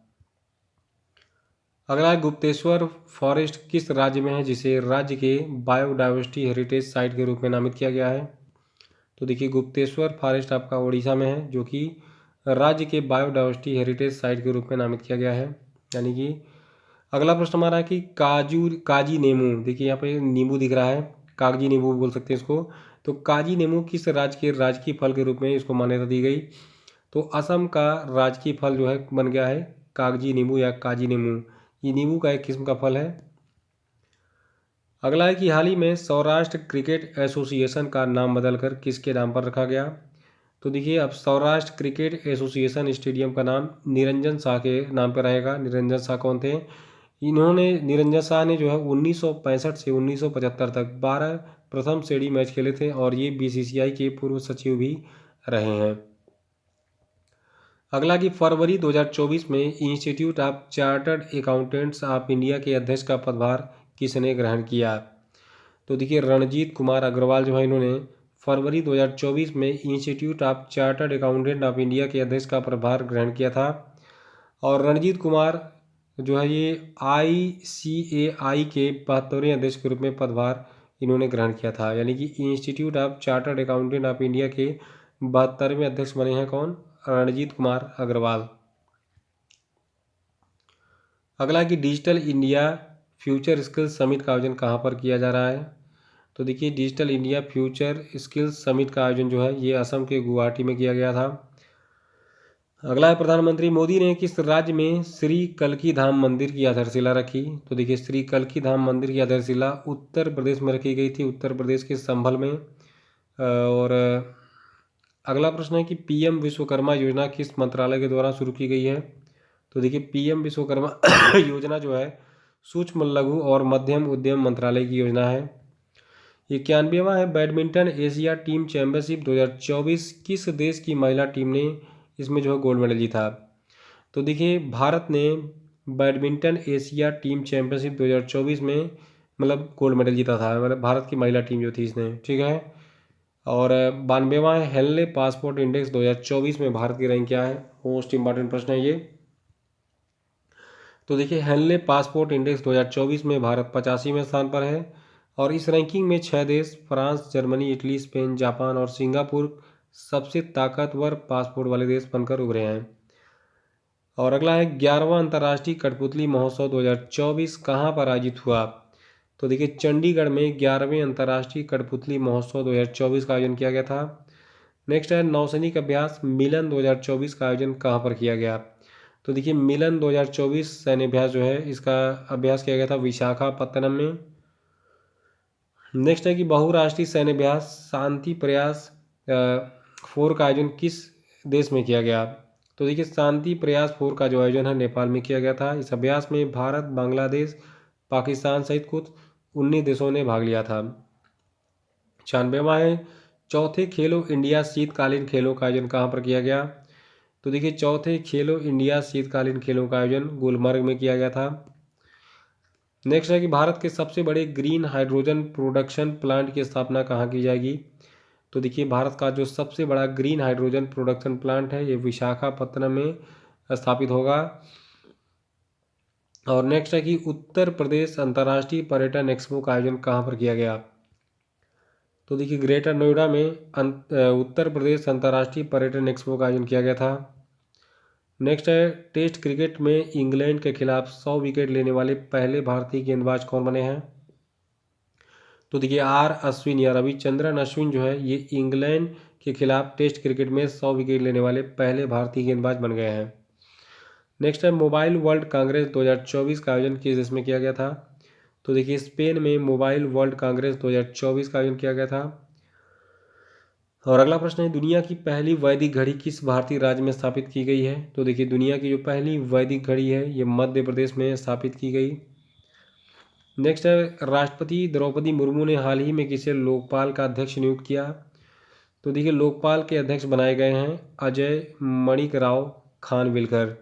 अगला है गुप्तेश्वर फॉरेस्ट किस राज्य में है, जिसे राज्य के बायोडाइवर्सिटी हेरिटेज साइट के रूप में नामित किया गया है? तो देखिए गुप्तेश्वर फॉरेस्ट आपका उड़ीसा में है, जो कि राज्य के बायोडाइवर्सिटी हेरिटेज साइट के रूप में नामित किया गया है। यानी कि अगला प्रश्न हमारा है कि काजी नींबू, देखिए यहाँ पे नींबू दिख रहा है, कागजी नींबू बोल सकते हैं इसको। तो काजी नींबू किस राज्य के राजकीय फल के रूप में इसको मान्यता दी गई? तो असम का राजकीय फल जो है बन गया है कागजी नींबू या काजी नींबू। ये नींबू का एक किस्म का फल है। अगला है कि हाल ही में सौराष्ट्र क्रिकेट एसोसिएशन का नाम बदलकर किसके नाम पर रखा गया? तो देखिए अब सौराष्ट्र क्रिकेट एसोसिएशन स्टेडियम का नाम निरंजन शाह के नाम पर रहेगा। निरंजन शाह कौन थे? निरंजन शाह ने जो है 1965 से 1975 तक 12 प्रथम श्रेणी मैच खेले थे, और ये बीसीसीआई के पूर्व सचिव भी रहे हैं। अगला कि फरवरी 2024 में institute of chartered accountants of India के अध्यक्ष का पदभार किसने ग्रहण किया? तो देखिए रणजीत कुमार अग्रवाल जो है इन्होंने फरवरी 2024 में institute of chartered accountant of India के अध्यक्ष का पदभार ग्रहण किया था। और रणजीत कुमार जो है ये ICAI के 72वें अध्यक्ष के रूप में पदभार इन्होंने ग्रहण किया था। यानी कि institute of chartered accountant of India के 72वें अध्यक्ष बने हैं कौन? रणजीत कुमार अग्रवाल। अगला कि digital India future skills summit का आयोजन कहाँ पर किया जा रहा है? तो देखिए digital India future skills summit का आयोजन जो है ये असम के गुवाहाटी में किया गया था। अगला है प्रधानमंत्री मोदी ने किस राज्य में श्री कल्की धाम मंदिर की आधारशिला रखी? तो देखिए श्री कल्की धाम मंदिर की आधारशिला उत्तर प्रदेश में रखी गई थी, उत्तर प्रदेश के संभल में। और अगला प्रश्न है कि पीएम विश्वकर्मा योजना किस मंत्रालय के द्वारा शुरू की गई है? तो देखिए पीएम विश्वकर्मा योजना जो है सूक्ष्म लघु और मध्यम उद्यम मंत्रालय की योजना है। 91वां है बैडमिंटन एशिया टीम चैंपियनशिप 2024 किस देश की महिला टीम ने इसमें जो है गोल्ड मेडल जीता? तो देखिए भारत ने बैडमिंटन एशिया टीम चैंपियनशिप 2024 में मतलब गोल्ड मेडल जीता था, मतलब भारत की महिला टीम जो थी इसने, ठीक है। और 92वां है हेनले पासपोर्ट इंडेक्स 2024 में भारत की रैंक क्या है? मोस्ट इंपॉर्टेंट प्रश्न है ये। तो देखिए हेनले पासपोर्ट इंडेक्स 2024 में भारत 85वें स्थान पर है, और इस रैंकिंग में 6 देश France, Germany, Italy, Spain, Japan और सिंगापुर सबसे ताकतवर पासपोर्ट वाले देश बनकर उभरे हैं। और अगला है 11वां अंतर्राष्ट्रीय कठपुतली महोत्सव 2024 कहाँ पर आयोजित हुआ? तो देखिए चंडीगढ़ में 11वें अंतर्राष्ट्रीय कठपुतली महोत्सव 2024 का आयोजन किया गया था। नेक्स्ट है नौसैनिक अभ्यास मिलन 2024 का आयोजन कहाँ पर किया गया? तो देखिए मिलन 2024 सैन्य अभ्यास जो है इसका अभ्यास किया गया था विशाखापत्तनम में। नेक्स्ट है कि बहुराष्ट्रीय सैन्य अभ्यास शांति प्रयास 4 का आयोजन किस देश में किया गया। तो देखिए शांति प्रयास 4 का जो आयोजन है नेपाल में किया गया था। इस अभ्यास में भारत, बांग्लादेश, पाकिस्तान सहित कुछ 19 देशों ने भाग लिया था। 96वां है चौथे खेलो इंडिया शीतकालीन खेलों का आयोजन कहाँ पर किया गया। तो देखिए चौथे खेलो इंडिया शीतकालीन खेलों का आयोजन गुलमर्ग में किया गया था। नेक्स्ट है कि भारत के सबसे बड़े ग्रीन हाइड्रोजन प्रोडक्शन प्लांट की स्थापना कहाँ की जाएगी। तो देखिए भारत का जो सबसे बड़ा ग्रीन हाइड्रोजन प्रोडक्शन प्लांट है ये विशाखापत्तनम में स्थापित होगा। और नेक्स्ट है कि उत्तर प्रदेश अंतर्राष्ट्रीय पर्यटन एक्सपो का आयोजन कहाँ पर किया गया। तो देखिए ग्रेटर नोएडा में उत्तर प्रदेश अंतर्राष्ट्रीय पर्यटन एक्सपो का आयोजन किया गया था। नेक्स्ट है टेस्ट क्रिकेट में इंग्लैंड के खिलाफ 100 विकेट लेने वाले पहले भारतीय गेंदबाज कौन बने हैं। तो देखिए आर अश्विन या रविचंद्रन अश्विन जो है ये इंग्लैंड के खिलाफ टेस्ट क्रिकेट में 100 विकेट लेने वाले पहले भारतीय गेंदबाज बन गए हैं। नेक्स्ट है मोबाइल वर्ल्ड कांग्रेस 2024 का आयोजन किस देश में किया गया था। तो देखिए स्पेन में मोबाइल वर्ल्ड कांग्रेस 2024 का आयोजन किया गया था। और अगला प्रश्न है दुनिया की पहली वैदिक घड़ी किस भारतीय राज्य में स्थापित की गई है। तो देखिए दुनिया की जो पहली वैदिक घड़ी है ये मध्य प्रदेश में स्थापित की गई। नेक्स्ट है राष्ट्रपति द्रौपदी मुर्मू ने हाल ही में किसे लोकपाल का अध्यक्ष नियुक्त किया। तो देखिए लोकपाल के अध्यक्ष बनाए गए हैं अजय मणिक राव खानविलकर।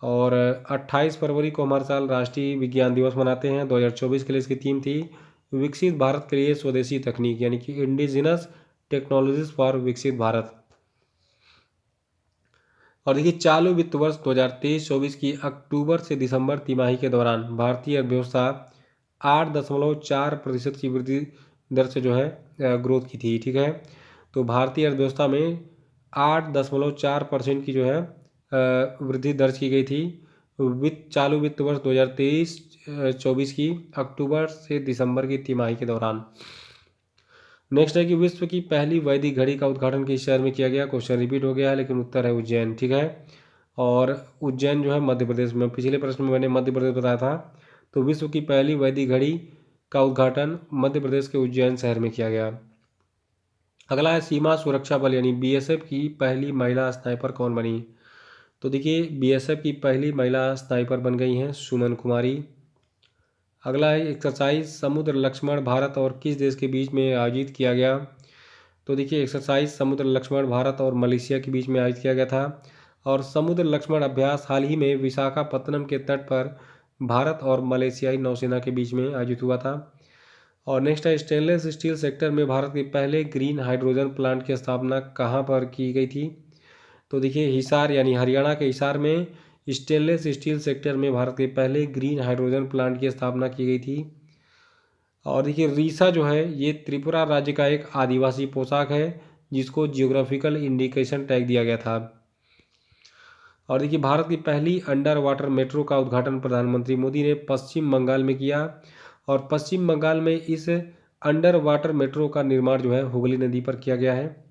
और 28 फरवरी को हमारे साल राष्ट्रीय विज्ञान दिवस मनाते हैं। 2024 के लिए इसकी थीम थी विकसित भारत के लिए स्वदेशी तकनीक यानी कि इंडिजिनस टेक्नोलॉजीज फॉर विकसित भारत। और देखिए चालू वित्त वर्ष 2023-24 की अक्टूबर से दिसंबर तिमाही के दौरान भारतीय अर्थव्यवस्था 8.4% की वृद्धि दर से जो है ग्रोथ की थी। ठीक है तो भारतीय अर्थव्यवस्था में 8.4% की जो है वृद्धि दर्ज की गई थी चालू वित्त वर्ष 2023-24 की अक्टूबर से दिसंबर की तिमाही के दौरान। नेक्स्ट है कि विश्व की पहली वैदिक घड़ी का उद्घाटन किस शहर में किया गया। क्वेश्चन रिपीट हो गया है लेकिन उत्तर है उज्जैन। ठीक है और उज्जैन जो है मध्य प्रदेश में। पिछले प्रश्न में मैंने मध्य प्रदेश बताया था। तो विश्व की पहली वैदिक घड़ी का उद्घाटन मध्य प्रदेश के उज्जैन शहर में किया गया। अगला है सीमा सुरक्षा बल यानी बीएसएफ की पहली महिला स्नाइपर कौन बनी। तो देखिए बीएसएफ की पहली महिला स्नाइपर बन गई हैं सुमन कुमारी। अगला है एक्सरसाइज समुद्र लक्ष्मण भारत और किस देश के बीच में आयोजित किया गया। तो देखिए एक्सरसाइज समुद्र लक्ष्मण भारत और मलेशिया के बीच में आयोजित किया गया था। और समुद्र लक्ष्मण अभ्यास हाल ही में विशाखापत्तनम के तट पर भारत और मलेशियाई नौसेना के बीच में आयोजित हुआ था। और नेक्स्ट है स्टेनलेस स्टील सेक्टर में भारत के पहले ग्रीन हाइड्रोजन प्लांट की स्थापना कहाँ पर की गई थी। तो देखिए हिसार यानी हरियाणा के हिसार में स्टेनलेस स्टील सेक्टर में भारत के पहले ग्रीन हाइड्रोजन प्लांट की स्थापना की गई थी। और देखिए रीसा जो है ये त्रिपुरा राज्य का एक आदिवासी पोशाक है जिसको जियोग्राफिकल इंडिकेशन टैग दिया गया था। और देखिए भारत की पहली अंडर वाटर मेट्रो का उद्घाटन प्रधानमंत्री मोदी ने पश्चिम बंगाल में किया। और पश्चिम बंगाल में इस अंडर वाटर मेट्रो का निर्माण जो है हुगली नदी पर किया गया है।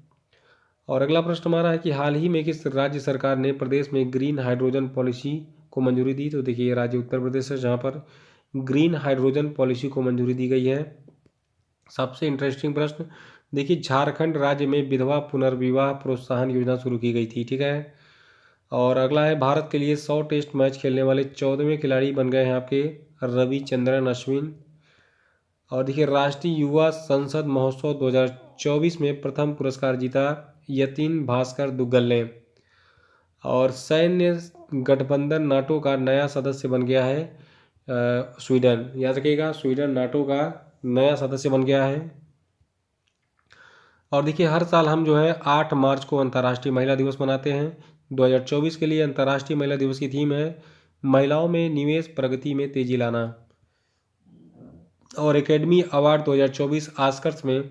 और अगला प्रश्न हमारा है कि हाल ही में किस राज्य सरकार ने प्रदेश में ग्रीन हाइड्रोजन पॉलिसी को मंजूरी दी। तो देखिए ये राज्य उत्तर प्रदेश है जहाँ पर ग्रीन हाइड्रोजन पॉलिसी को मंजूरी दी गई है। सबसे इंटरेस्टिंग प्रश्न देखिए झारखंड राज्य में विधवा पुनर्विवाह प्रोत्साहन योजना शुरू की गई थी। ठीक है और अगला है भारत के लिए 100 टेस्ट मैच खेलने वाले 14वें खिलाड़ी बन गए हैं आपके रविचंद्रन अश्विन। और देखिए राष्ट्रीय युवा संसद महोत्सव 2024 में प्रथम पुरस्कार जीता यतीन भास्कर दुग्गल ने। और सैन्य गठबंधन नाटो का नया सदस्य बन गया है स्वीडन। याद रखिएगा स्वीडन नाटो का नया सदस्य बन गया है। और देखिए हर साल हम जो है 8 मार्च को अंतर्राष्ट्रीय महिला दिवस मनाते हैं। 2024 के लिए अंतर्राष्ट्रीय महिला दिवस की थीम है महिलाओं में निवेश प्रगति में तेजी लाना। और एकेडमी अवार्ड 2024 ऑस्कर्स में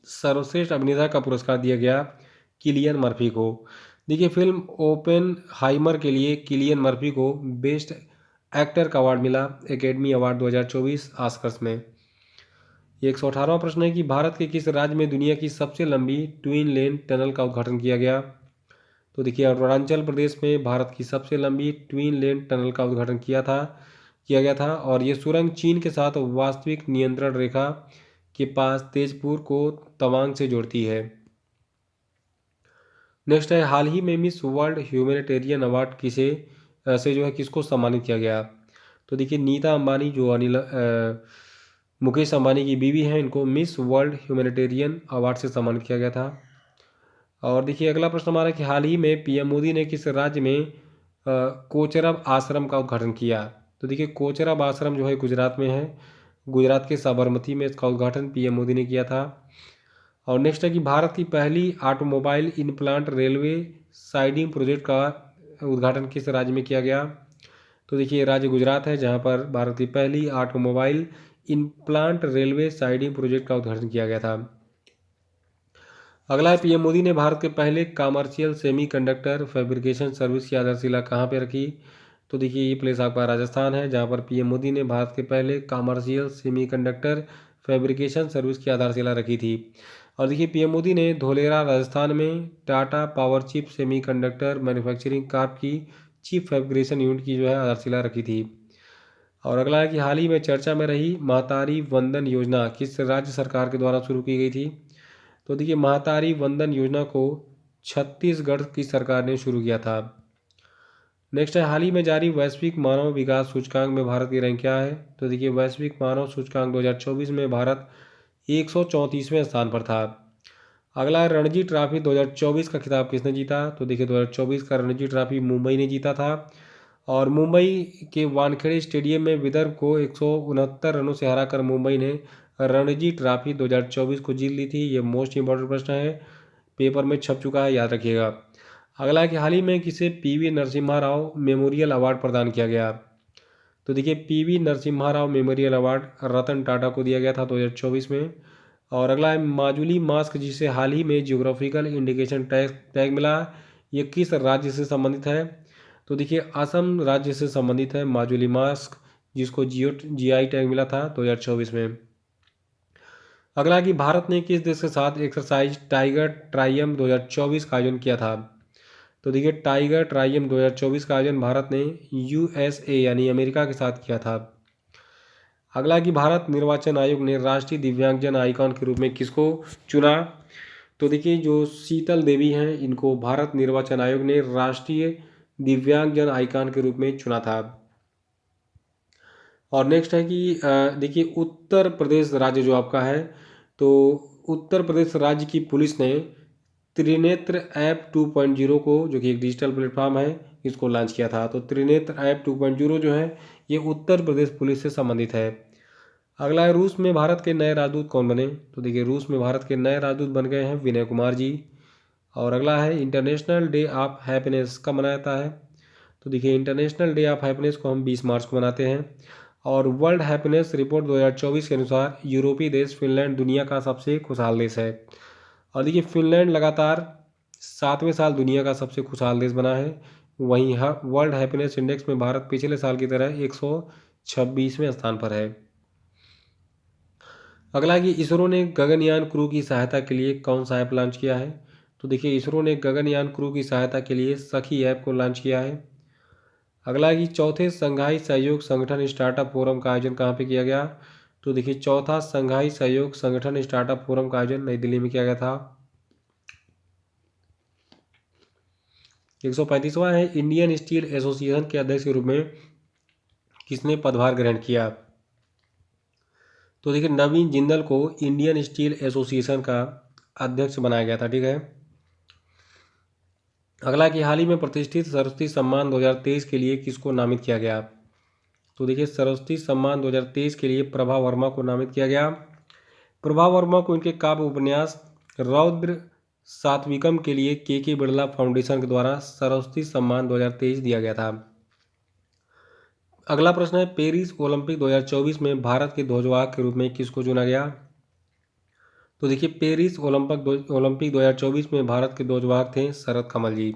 सर्वश्रेष्ठ अभिनेता का पुरस्कार दिया गया किलियन मर्फी को। देखिए फिल्म ओपन हाइमर के लिए किलियन मर्फी को बेस्ट एक्टर का अवार्ड मिला एकेडमी अवार्ड 2024 ऑस्कर्स में। 118वां प्रश्न है कि भारत के किस राज्य में दुनिया की सबसे लंबी ट्विन लेन टनल का उद्घाटन किया गया। तो देखिए अरुणाचल प्रदेश में भारत की सबसे लंबी ट्विन लेन टनल का उद्घाटन किया था किया गया था और ये सुरंग चीन के साथ वास्तविक नियंत्रण रेखा के पास तेजपुर को तवांग से जोड़ती है। नेक्स्ट है, हाल ही में मिस वर्ल्ड ह्यूमैनिटेरियन अवार्ड से जो है किसको सम्मानित किया गया। तो देखिए नीता अंबानी जो मुकेश अंबानी की बीवी हैं, इनको मिस वर्ल्ड ह्यूमैनिटेरियन अवार्ड से सम्मानित किया गया था। और देखिए अगला प्रश्न हमारा कि हाल ही में पीएम मोदी ने किस राज्य में कोचरब आश्रम का उद्घाटन किया। तो देखिए कोचरब आश्रम जो है गुजरात में है, गुजरात के साबरमती में इसका उद्घाटन पीएम मोदी ने किया था। और नेक्स्ट है कि भारत की पहली automobile in plant railway siding project का उद्घाटन किस राज्य में किया गया। तो देखिए राज्य गुजरात है, जहां पर भारत की पहली automobile in plant railway siding project का उद्घाटन किया गया था। अगला है, पीएम मोदी ने भारत के पहले कमर्शियल सेमीकंडक्टर फैब्रिकेशन सर्विस की आधारशिला कहाँ पर रखी। तो देखिए ये प्लेस आपका राजस्थान है, जहाँ पर पीएम मोदी ने भारत के पहले कमर्शियल सेमीकंडक्टर फैब्रिकेशन सर्विस की आधारशिला रखी थी। और देखिए पीएम मोदी ने धोलेरा राजस्थान में Tata power chip semiconductor manufacturing carp की चिप फैब्रिकेशन यूनिट की जो है आधारशिला रखी थी। और अगला है कि हाल ही में चर्चा में रही महतारी वंदन योजना किस राज्य सरकार के द्वारा शुरू की गई थी। तो देखिए महतारी वंदन योजना को छत्तीसगढ़ की सरकार ने शुरू किया था। नेक्स्ट है, हाल ही में जारी वैश्विक मानव विकास सूचकांक में भारत की रैंक क्या है। तो देखिए वैश्विक मानव सूचकांक 2024 में भारत 134वें स्थान पर था। अगला है, रणजी ट्रॉफी 2024 का खिताब किसने जीता। तो देखिए 2024 का रणजी ट्रॉफी मुंबई ने जीता था और मुंबई के वानखेड़े स्टेडियम में विदर्भ को 169 रनों से हराकर मुंबई ने रणजी ट्रॉफी 2024 को जीत ली थी। ये मोस्ट इंपॉर्टेंट प्रश्न है, पेपर में छप चुका है, याद रखिएगा। अगला है कि हाल ही में किसे P V Narasimha Rao memorial award प्रदान किया गया। तो देखिए P V Narasimha Rao memorial award Ratan Tata को दिया गया था 2024 में। और अगला है, माजुली मास्क जिसे हाल ही में जियोग्राफिकल इंडिकेशन टैग मिला, ये किस राज्य से संबंधित है। तो देखिए असम राज्य से संबंधित है माजुली मास्क, जिसको जीआई टैग मिला था 2024 में। अगला कि भारत ने किस देश के साथ एक्सरसाइज टाइगर ट्राइयम 2024 का आयोजन किया था। तो देखिए टाइगर ट्राइयम 2024 का आयोजन भारत ने यूएसए यानी अमेरिका के साथ किया था। अगला कि भारत निर्वाचन आयोग ने राष्ट्रीय दिव्यांगजन आइकॉन के रूप में किसको चुना। तो देखिए जो शीतल देवी हैं, इनको भारत निर्वाचन आयोग ने राष्ट्रीय दिव्यांगजन आइकॉन के रूप में चुना था। और नेक्स्ट है कि देखिए उत्तर प्रदेश राज्य जो आपका है, तो उत्तर प्रदेश राज्य की पुलिस ने त्रिनेत्र ऐप 2.0 को, जो कि एक डिजिटल प्लेटफॉर्म है, इसको लॉन्च किया था। तो त्रिनेत्र ऐप 2.0 जो है ये उत्तर प्रदेश पुलिस से संबंधित है। अगला है, रूस में भारत के नए राजदूत कौन बने। तो देखिए रूस में भारत के नए राजदूत बन गए हैं विनय कुमार जी। और अगला है, इंटरनेशनल डे ऑफ हैप्पीनेस कब मनाया जाता है। तो देखिए इंटरनेशनल डे ऑफ हैप्पीनेस को हम 20 मार्च को मनाते हैं। और वर्ल्ड हैप्पीनेस रिपोर्ट 2024 के अनुसार यूरोपीय देश फिनलैंड दुनिया का सबसे खुशहाल देश है। और देखिए फिनलैंड लगातार 7वें साल दुनिया का सबसे खुशहाल देश बना है। वहीं वर्ल्ड हैप्पीनेस इंडेक्स में भारत पिछले साल की तरह 126वें स्थान पर है। अगला कि इसरो ने गगनयान क्रू की सहायता के लिए कौन सा ऐप लॉन्च किया है। तो देखिए इसरो ने गगनयान क्रू की सहायता के लिए सखी ऐप को लॉन्च किया है। अगला कि चौथे संघाई सहयोग संगठन स्टार्टअप फोरम का आयोजन कहाँ पे किया गया। तो देखिए चौथा संघाई सहयोग संगठन स्टार्टअप फोरम का आयोजन नई दिल्ली में किया गया था। 135वां है, इंडियन स्टील एसोसिएशन के अध्यक्ष के रूप में किसने पदभार ग्रहण किया। तो देखिए नवीन जिंदल को इंडियन स्टील एसोसिएशन का अध्यक्ष बनाया गया था, ठीक है। अगला कि हाल ही में प्रतिष्ठित सरस्वती सम्मान 2023 के लिए किसको नामित किया गया। तो देखिए सरस्वती सम्मान 2023 के लिए प्रभा वर्मा को नामित किया गया। प्रभा वर्मा को इनके काव्य उपन्यास रौद्र सात्विकम के लिए के बिरला फाउंडेशन के द्वारा सरस्वती सम्मान 2023 दिया गया था। अगला प्रश्न है, पेरिस ओलंपिक 2024 में भारत के ध्वजवाहक के रूप में किसको चुना गया। तो देखिए पेरिस ओलंपिक 2024 में भारत के ध्वजवाहक थे शरद कमल जी।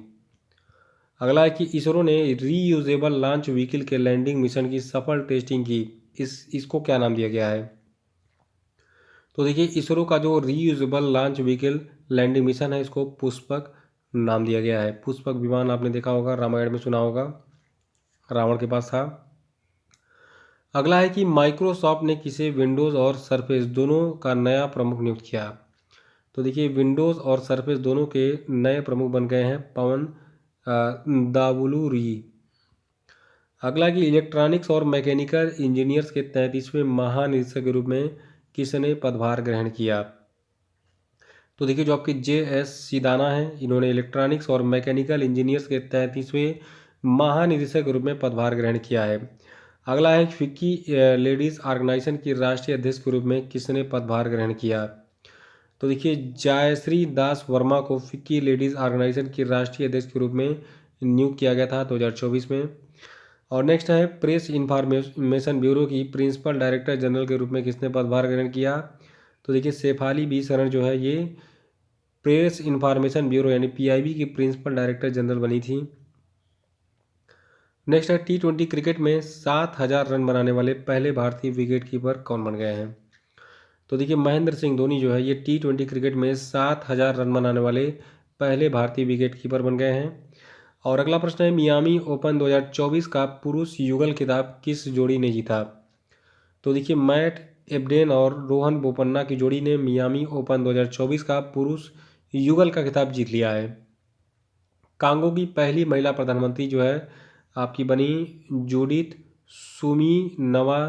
अगला है कि इसरो ने रीयूजेबल लॉन्च व्हीकल के लैंडिंग मिशन की सफल टेस्टिंग की, इसको क्या नाम दिया गया है। तो देखिए इसरो का जो reusable launch vehicle landing mission है, इसको पुष्पक नाम दिया गया है। पुष्पक विमान आपने देखा होगा, रामायण में सुना होगा, रावण के पास था। अगला है कि माइक्रोसॉफ्ट ने किसे विंडोज़ और सरफेस दोनों का नया प्रमुख नियुक्त किया। तो देखिए विंडोज़ और सरफेस दोनों के नए प्रमुख बन गए हैं पवन दावुलुरी। अगला कि इलेक्ट्रॉनिक्स और मैकेनिकल इंजीनियर्स के 33वें महानिदेशक के रूप में किसने पदभार ग्रहण किया। तो देखिए जो आपके JS सिदाना हैं, इन्होंने इलेक्ट्रॉनिक्स और मैकेनिकल इंजीनियर्स के 33वें महानिदेशक के रूप में पदभार ग्रहण किया है। अगला है फिक्की लेडीज़ ऑर्गेनाइजेशन की राष्ट्रीय अध्यक्ष के रूप में किसने पदभार ग्रहण किया। तो देखिए जयश्री दास वर्मा को फिक्की लेडीज़ ऑर्गेनाइजेशन की राष्ट्रीय अध्यक्ष के रूप में नियुक्त किया गया था 2024 में। और नेक्स्ट है प्रेस इंफॉर्मेशन ब्यूरो की प्रिंसिपल डायरेक्टर जनरल के रूप में किसने पदभार ग्रहण किया। तो देखिए शेफाली बी शरण जो है ये प्रेस इंफॉर्मेशन ब्यूरो यानी PIB की प्रिंसिपल डायरेक्टर जनरल बनी थी। नेक्स्ट है T20 क्रिकेट में 7,000 रन बनाने वाले पहले भारतीय विकेट कीपर कौन बन गए हैं। तो देखिए महेंद्र सिंह धोनी जो है ये T20 क्रिकेट में 7,000 रन बनाने वाले पहले भारतीय विकेट कीपर बन गए हैं। और अगला प्रश्न है मियामी ओपन 2024 का पुरुष युगल खिताब किस जोड़ी ने जीता। तो देखिए मैट एबडेन और रोहन बोपन्ना की जोड़ी ने मियामी ओपन 2024 का पुरुष युगल का खिताब जीत लिया है। कांगो की पहली महिला प्रधानमंत्री जो है आपकी बनी जूडिथ सुमीनवा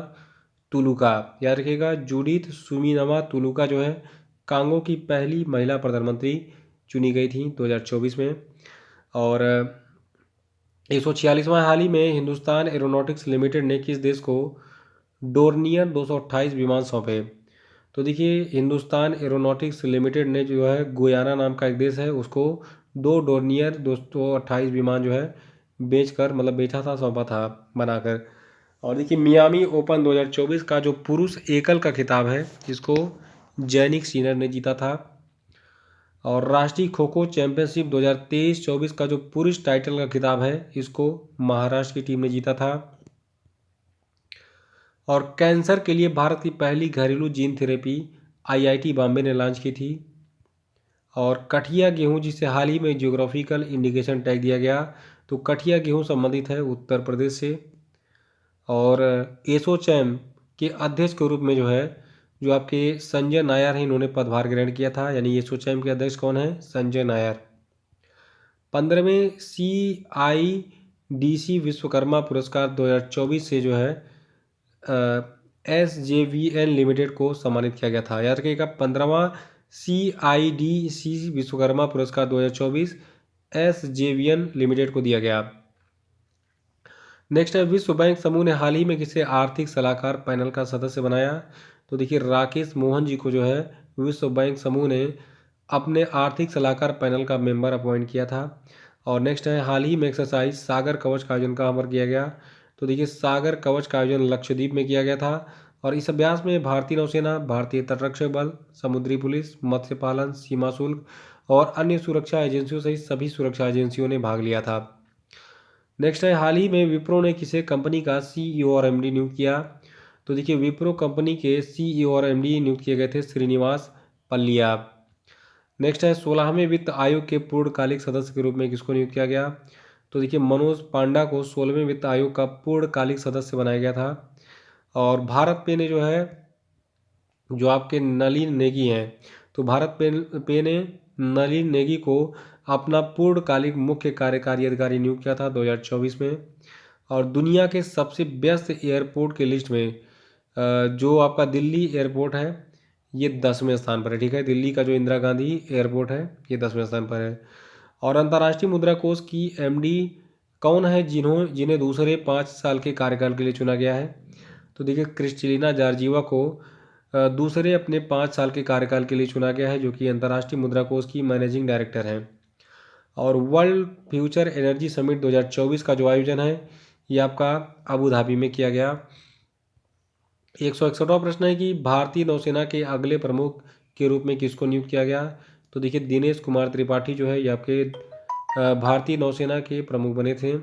तुलुका। याद रखिएगा जूडिथ सुमीनवा तुलुका जो है कांगो की पहली महिला प्रधानमंत्री चुनी गई थी 2024 में। और 146वां हाल ही में हिंदुस्तान एरोनॉटिक्स लिमिटेड ने किस देश को डोर्नियर 228 विमान सौंपे। तो देखिए हिंदुस्तान एरोनॉटिक्स लिमिटेड ने जो है गुयाना नाम का एक देश है उसको 2 डोर्नियर 228 विमान जो है बेचा था, सौंपा था बनाकर। और देखिए मियामी ओपन 2024 का जो पुरुष एकल का खिताब है इसको जैनिक सिनर ने जीता था। और राष्ट्रीय खो खो चैंपियनशिप 2023-24 का जो पुरुष टाइटल का खिताब है इसको महाराष्ट्र की टीम ने जीता था। और कैंसर के लिए भारत की पहली घरेलू जीन थेरेपी IIT बॉम्बे ने लॉन्च की थी। और कठिया गेहूं जिसे हाल ही में जियोग्राफिकल इंडिकेशन टैग दिया गया, तो कठिया गेहूं संबंधित है उत्तर प्रदेश से। और एसोचैम के अध्यक्ष के रूप में जो है जो आपके संजय नायर हैं इन्होंने पदभार ग्रहण किया था, यानी एसोचैम के अध्यक्ष कौन है, संजय नायर। 15वें CIDC विश्वकर्मा पुरस्कार 2024 से जो है SJVN लिमिटेड को सम्मानित किया गया था। याद रखिएगा 15वां CIDC विश्वकर्मा पुरस्कार 2024 SJVN लिमिटेड को दिया गया। नेक्स्ट है विश्व बैंक समूह ने हाल ही में किसे आर्थिक सलाहकार पैनल का सदस्य बनाया। तो देखिए राकेश मोहन जी को जो है विश्व बैंक समूह ने अपने आर्थिक सलाहकार पैनल का मेंबर अपॉइंट किया था। और नेक्स्ट है हाल ही में एक्सरसाइज सागर कवच का आयोजन कहाँ पर किया गया। तो देखिए सागर कवच का आयोजन लक्षद्वीप में किया गया था। और इस अभ्यास में भारतीय नौसेना, भारतीय तटरक्षक बल, समुद्री पुलिस, मत्स्य पालन, सीमा शुल्क और अन्य सुरक्षा एजेंसियों सहित सभी सुरक्षा एजेंसियों ने भाग लिया था। नेक्स्ट है हाल ही में विप्रो ने किसे कंपनी का CEO और MD नियुक्त किया। तो देखिए विप्रो कंपनी के CEO और MD नियुक्त किए गए थे श्रीनिवास पल्लिया। नेक्स्ट है 16वें वित्त आयोग के पूर्णकालिक सदस्य के रूप में किसको नियुक्त किया गया। तो देखिए मनोज पांडा को 16वें वित्त आयोग का पूर्णकालिक सदस्य बनाया गया था। और भारत पे ने जो है जो आपके नलिन नेगी हैं, तो भारत पे ने नलिन नेगी को अपना पूर्णकालिक मुख्य कार्यकारी अधिकारी नियुक्त किया था 2024 में। और दुनिया के सबसे व्यस्त एयरपोर्ट के लिस्ट में जो आपका दिल्ली एयरपोर्ट है ये 10वें स्थान पर है। ठीक है, दिल्ली का जो इंदिरा गांधी एयरपोर्ट है ये 10वें स्थान पर है। और अंतर्राष्ट्रीय मुद्रा कोष की MD कौन है जिन्हें दूसरे 5 साल के कार्यकाल के लिए चुना गया है। तो देखिए क्रिस्टलिना जॉर्जिवा को दूसरे अपने 5 साल के कार्यकाल के लिए चुना गया है, जो कि अंतर्राष्ट्रीय मुद्रा कोष की मैनेजिंग डायरेक्टर हैं। और वर्ल्ड फ्यूचर एनर्जी समिट 2024 का जो आयोजन है ये आपका अबू धाबी में किया गया। 161वां प्रश्न है कि भारतीय नौसेना के अगले प्रमुख के रूप में किसको नियुक्त किया गया। तो देखिए दिनेश कुमार त्रिपाठी जो है ये आपके भारतीय नौसेना के प्रमुख बने थे।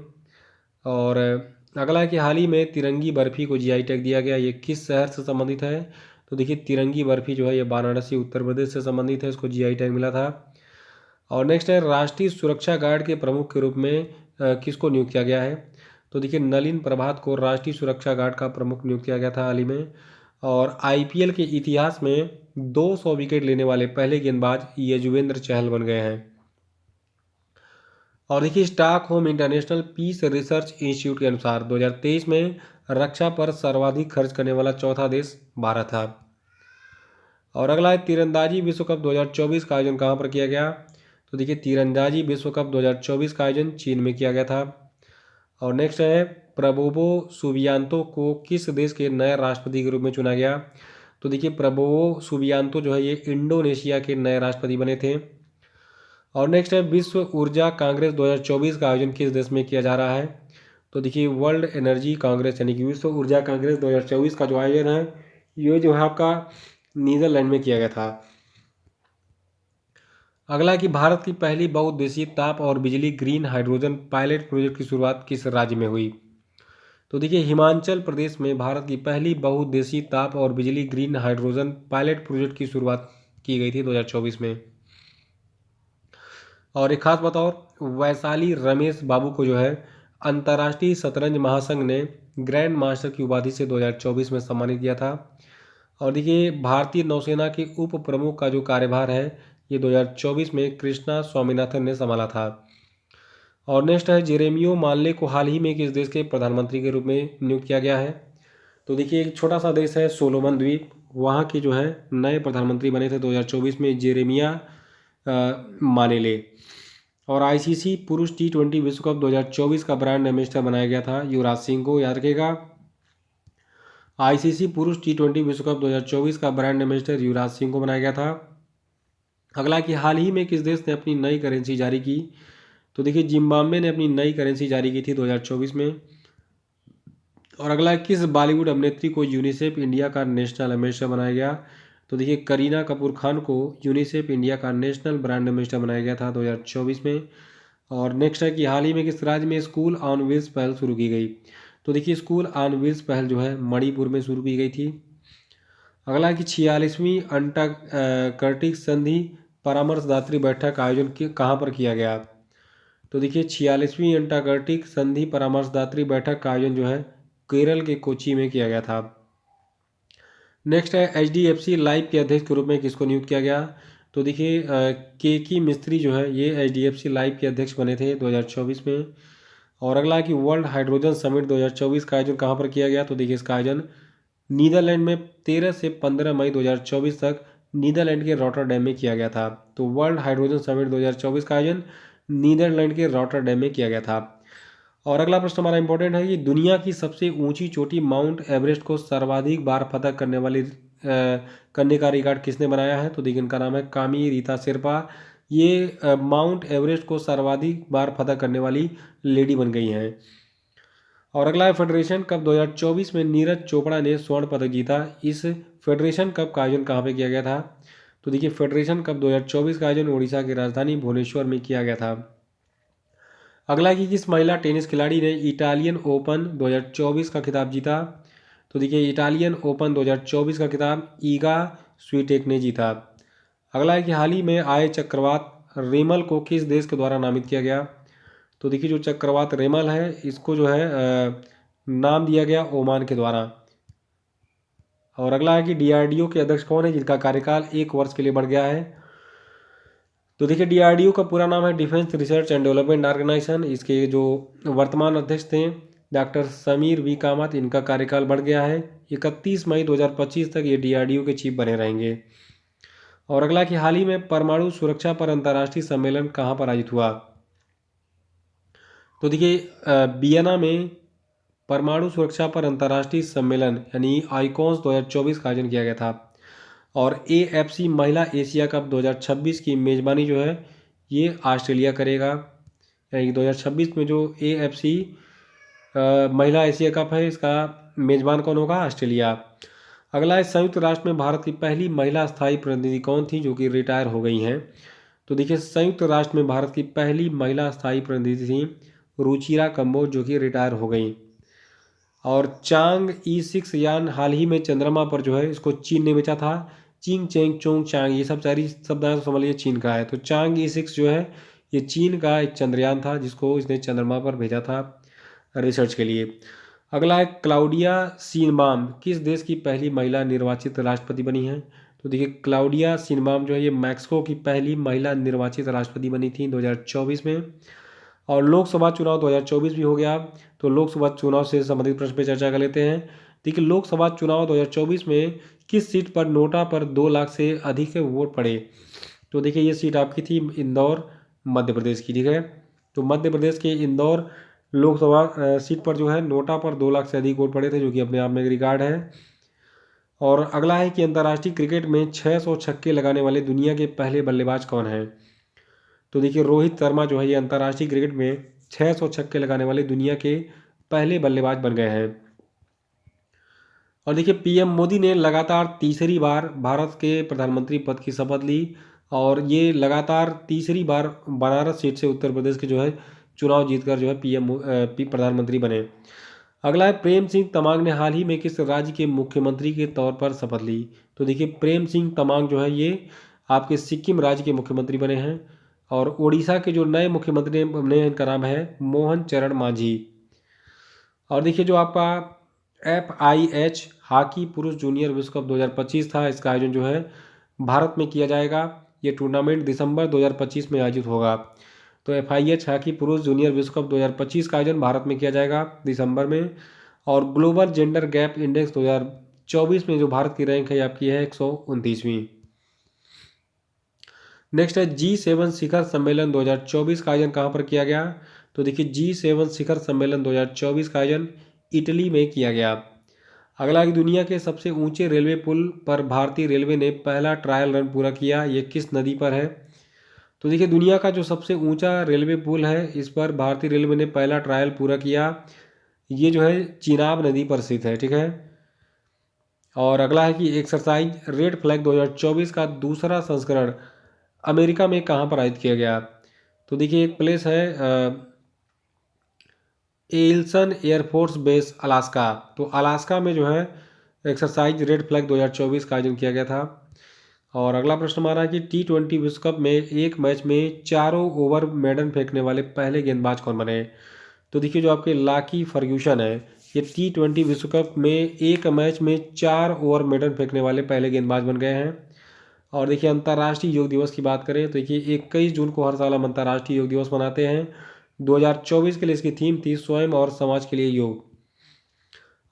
और अगला है कि हाल ही में तिरंगी बर्फी को GI टैग दिया गया, ये किस शहर से संबंधित है। तो देखिए तिरंगी बर्फी जो है ये वाराणसी उत्तर प्रदेश से संबंधित है, इसको GI टैग मिला था। और नेक्स्ट है राष्ट्रीय सुरक्षा गार्ड के प्रमुख के रूप में किसको नियुक्त किया गया है। तो देखिए नलिन प्रभात को राष्ट्रीय सुरक्षा गार्ड का प्रमुख नियुक्त किया गया था हाल ही में। और आईपीएल के इतिहास में 200 विकेट लेने वाले पहले गेंदबाज यजुवेंद्र चहल बन गए हैं। और देखिए Stockholm International Peace Research Institute के अनुसार 2023 में रक्षा पर सर्वाधिक खर्च करने वाला चौथा देश भारत था। और अगला है तीरंदाजी विश्व कप 2024 का आयोजन कहाँ पर किया गया? तो देखिए तीरंदाजी विश्व कप 2024 का आयोजन चीन में किया गया था। और नेक्स्ट है प्रबोवो सुबियांतो को किस देश के नए राष्ट्रपति के रूप में चुना गया? तो देखिए प्रबोवो सुबियांतो जो है ये इंडोनेशिया के नए राष्ट्रपति बने थे। और नेक्स्ट है विश्व ऊर्जा कांग्रेस 2024 का आयोजन किस देश में किया जा रहा है? तो देखिए वर्ल्ड एनर्जी कांग्रेस यानी कि विश्व ऊर्जा कांग्रेस 2024 का जो आयोजन है ये जो है आपका नीदरलैंड में किया गया था। अगला कि भारत की पहली बहुउद्देशीय ताप और बिजली ग्रीन हाइड्रोजन पायलट प्रोजेक्ट की शुरुआत किस राज्य में हुई? तो देखिए हिमाचल प्रदेश में भारत की पहली बहुउद्देशीय ताप और बिजली ग्रीन हाइड्रोजन पायलट प्रोजेक्ट की शुरुआत की गई थी 2024 में। और एक खास बतौर वैशाली रमेश बाबू को जो है अंतर्राष्ट्रीय शतरंज महासंघ ने ग्रैंड मास्टर की उपाधि से 2024 में सम्मानित किया था। और देखिए भारतीय नौसेना के उप प्रमुख का जो कार्यभार है ये 2024 में कृष्णा स्वामीनाथन ने संभाला था। और नेक्स्ट है जेरेमियो माल्ले को हाल ही में किस देश के प्रधानमंत्री के रूप में नियुक्त किया गया है? तो देखिए एक छोटा सा देश है सोलोमन द्वीप, वहाँ के जो है नए प्रधानमंत्री बने थे 2024 में जेरेमिया मालेले। और आईसीसी पुरुष T20 विश्व कप 2024 का ब्रांड एम्बेसडर बनाया गया था युवराज सिंह को, याद रखेगा। आईसीसी पुरुष T20 विश्व कप 2024 का ब्रांड एम्बेसडर युवराज सिंह को बनाया गया था। अगला कि हाल ही में किस देश ने अपनी नई करेंसी जारी की? तो देखिए जिम्बाब्वे ने अपनी नई करेंसी जारी की थी 2024 में। और अगला किस बॉलीवुड अभिनेत्री को यूनिसेफ इंडिया का नेशनल एम्बेसडर बनाया गया? तो देखिए करीना कपूर खान को यूनिसेफ इंडिया का नेशनल ब्रांड एम्बेसडर बनाया गया था 2024 में। और नेक्स्ट है कि हाल ही में किस राज्य में स्कूल ऑन व्हील्स पहल शुरू की गई? तो देखिए स्कूल ऑन व्हील्स पहल जो है मणिपुर में शुरू की गई थी। अगला है कि 46वीं अंटार्कटिक संधि परामर्शदात्री बैठक आयोजन कहाँ पर किया गया? तो देखिए 46वीं अंटार्कटिक संधि परामर्शदात्री बैठक का आयोजन जो है केरल के कोची में किया गया था। नेक्स्ट है HDFC लाइफ के अध्यक्ष के रूप में किसको नियुक्त किया गया? तो देखिए केकी मिस्त्री जो है ये HDFC लाइफ के अध्यक्ष बने थे 2024 में। और अगला है कि वर्ल्ड हाइड्रोजन समिट 2024 का आयोजन कहाँ पर किया गया? तो देखिए इसका आयोजन नीदरलैंड में 13 से 15 मई 2024 तक नीदरलैंड के रॉटरडैम में किया गया था। तो वर्ल्ड हाइड्रोजन समिट 2024 का आयोजन नीदरलैंड के रॉटरडैम में किया गया था। और अगला प्रश्न हमारा इंपॉर्टेंट है कि दुनिया की सबसे ऊंची चोटी माउंट एवरेस्ट को सर्वाधिक बार फतह करने का रिकॉर्ड किसने बनाया है? तो देखिए इनका नाम है कामी रीता शेरपा। ये माउंट एवरेस्ट को सर्वाधिक बार फतह करने वाली लेडी बन गई हैं। और अगला है फेडरेशन कप 2024 में नीरज चोपड़ा ने स्वर्ण पदक जीता। इस फेडरेशन कप का आयोजन कहाँ पे किया गया था? तो देखिए फेडरेशन कप 2024 का आयोजन उड़ीसा की राजधानी भुवनेश्वर में किया गया था। अगला कि किस महिला टेनिस खिलाड़ी ने इटालियन ओपन 2024 का खिताब जीता? तो देखिए इटालियन ओपन 2024 का खिताब ईगा स्वीटेक ने जीता। अगला है कि हाल ही में आए चक्रवात रेमल को किस देश के द्वारा नामित किया गया? तो देखिए जो चक्रवात रेमल है इसको जो है नाम दिया गया ओमान के द्वारा। और अगला है कि DRDO के अध्यक्ष कौन है जिनका कार्यकाल 1 वर्ष के लिए बढ़ गया है? तो देखिए DRDO का पूरा नाम है Defence Research and Development Organisation. इसके जो वर्तमान अध्यक्ष थे डॉक्टर समीर वी कामत, इनका कार्यकाल बढ़ गया है। 31 मई 2025 तक ये DRDO के चीफ बने रहेंगे। और अगला कि हाल ही में परमाणु सुरक्षा पर अंतर्राष्ट्रीय सम्मेलन कहाँ पर आयोजित हुआ? तो देखिए वियना में परमाणु सुरक्षा पर अंतर्राष्ट्रीय सम्मेलन यानी आइकॉन्स 2024 का आयोजन किया गया था। और AFC महिला एशिया कप 2026 की मेज़बानी जो है ये ऑस्ट्रेलिया करेगा। यानी 2026 में जो AFC महिला एशिया कप है इसका मेज़बान कौन होगा? ऑस्ट्रेलिया। अगला है संयुक्त राष्ट्र में भारत की पहली महिला स्थायी प्रतिनिधि कौन थी जो कि रिटायर हो गई हैं? तो देखिए संयुक्त राष्ट्र में भारत की पहली महिला स्थायी प्रतिनिधि थी रुचिरा कंबोज जो कि रिटायर हो गई। और चांग E6 यान हाल ही में चंद्रमा पर जो है इसको चीन ने बेचा था। चिंग चेंग चोंग चांग ये सब सारी शब्द तो समझ लीजिए चीन का है। तो चांग E6 जो है ये चीन का एक चंद्रयान था जिसको इसने चंद्रमा पर भेजा था। रिसर्च के लिए। अगला है क्लाउडिया सीनबाम किस देश की पहली महिला निर्वाचित राष्ट्रपति बनी है? तो देखिए क्लाउडिया सीनबाम जो है ये मैक्सिको की पहली महिला निर्वाचित राष्ट्रपति बनी थी 2024 में। और लोकसभा चुनाव 2024 भी हो गया, तो लोकसभा चुनाव से संबंधित प्रश्न पे चर्चा कर लेते हैं। देखिए लोकसभा चुनाव 2024 में किस सीट पर नोटा पर 2 लाख से अधिक के वोट पड़े? तो देखिए ये सीट आपकी थी इंदौर मध्य प्रदेश की, ठीक है। तो मध्य प्रदेश के इंदौर लोकसभा सीट पर जो है नोटा पर 2 लाख से अधिक वोट पड़े थे, जो कि अपने आप में एक रिकॉर्ड है। और अगला है कि अंतर्राष्ट्रीय क्रिकेट में 600 छक्के लगाने वाले दुनिया के पहले बल्लेबाज कौन हैं? तो देखिए रोहित शर्मा जो है ये अंतर्राष्ट्रीय क्रिकेट में 600 छक्के लगाने वाले दुनिया के पहले बल्लेबाज बन गए हैं। और देखिए पीएम मोदी ने लगातार तीसरी बार भारत के प्रधानमंत्री पद की शपथ ली, और ये लगातार तीसरी बार बनारस सीट से उत्तर प्रदेश के जो है चुनाव जीतकर जो है प्रधानमंत्री बने। अगला है प्रेम सिंह तमांग ने हाल ही में किस राज्य के मुख्यमंत्री के तौर पर शपथ ली? तो देखिए प्रेम सिंह तमांग जो है ये आपके सिक्किम राज्य के मुख्यमंत्री बने हैं। और उड़ीसा के जो नए मुख्यमंत्री बने इनका नाम है मोहन चरण मांझी। और देखिए जो आपका FIH हॉकी पुरुष जूनियर विश्व कप 2025 था, इसका आयोजन जो है भारत में किया जाएगा। ये टूर्नामेंट दिसंबर 2025 में आयोजित होगा। तो FIH हॉकी पुरुष जूनियर विश्व कप 2025 का आयोजन भारत में किया जाएगा दिसंबर में। और ग्लोबल जेंडर गैप इंडेक्स 2024 में जो भारत की रैंक है आपकी है 129वीं। नेक्स्ट है G7 शिखर सम्मेलन 2024 का आयोजन कहाँ पर किया गया? तो देखिए G7 शिखर सम्मेलन 2024 का आयोजन इटली में किया गया। अगला है दुनिया के सबसे ऊंचे रेलवे पुल पर भारतीय रेलवे ने पहला ट्रायल रन पूरा किया, ये किस नदी पर है? तो देखिए दुनिया का जो सबसे ऊंचा रेलवे पुल है इस पर भारतीय रेलवे ने पहला ट्रायल पूरा किया, ये जो है चिनाब नदी पर स्थित है, ठीक है। और अगला है कि एक्सरसाइज रेड फ्लैग 2024 का दूसरा संस्करण अमेरिका में कहाँ पर आयोजित किया गया? तो देखिए एक प्लेस है एल्सन एयरफोर्स बेस अलास्का। तो अलास्का में जो है एक्सरसाइज रेड फ्लैग 2024 का आयोजन किया गया था। और अगला प्रश्न हमारा है कि T20 विश्व कप में एक मैच में चारों ओवर मेडन फेंकने वाले पहले गेंदबाज कौन बने? तो देखिए जो आपके लाकी फर्ग्यूसन है ये T20 विश्व कप में एक मैच में 4 ओवर मेडन फेंकने वाले पहले गेंदबाज बन गए हैं। और देखिए अंतर्राष्ट्रीय योग दिवस की बात करें तो देखिए 21 जून को हर साल हम अंतर्राष्ट्रीय योग दिवस मनाते हैं। 2024 के लिए इसकी थीम थी स्वयं और समाज के लिए योग।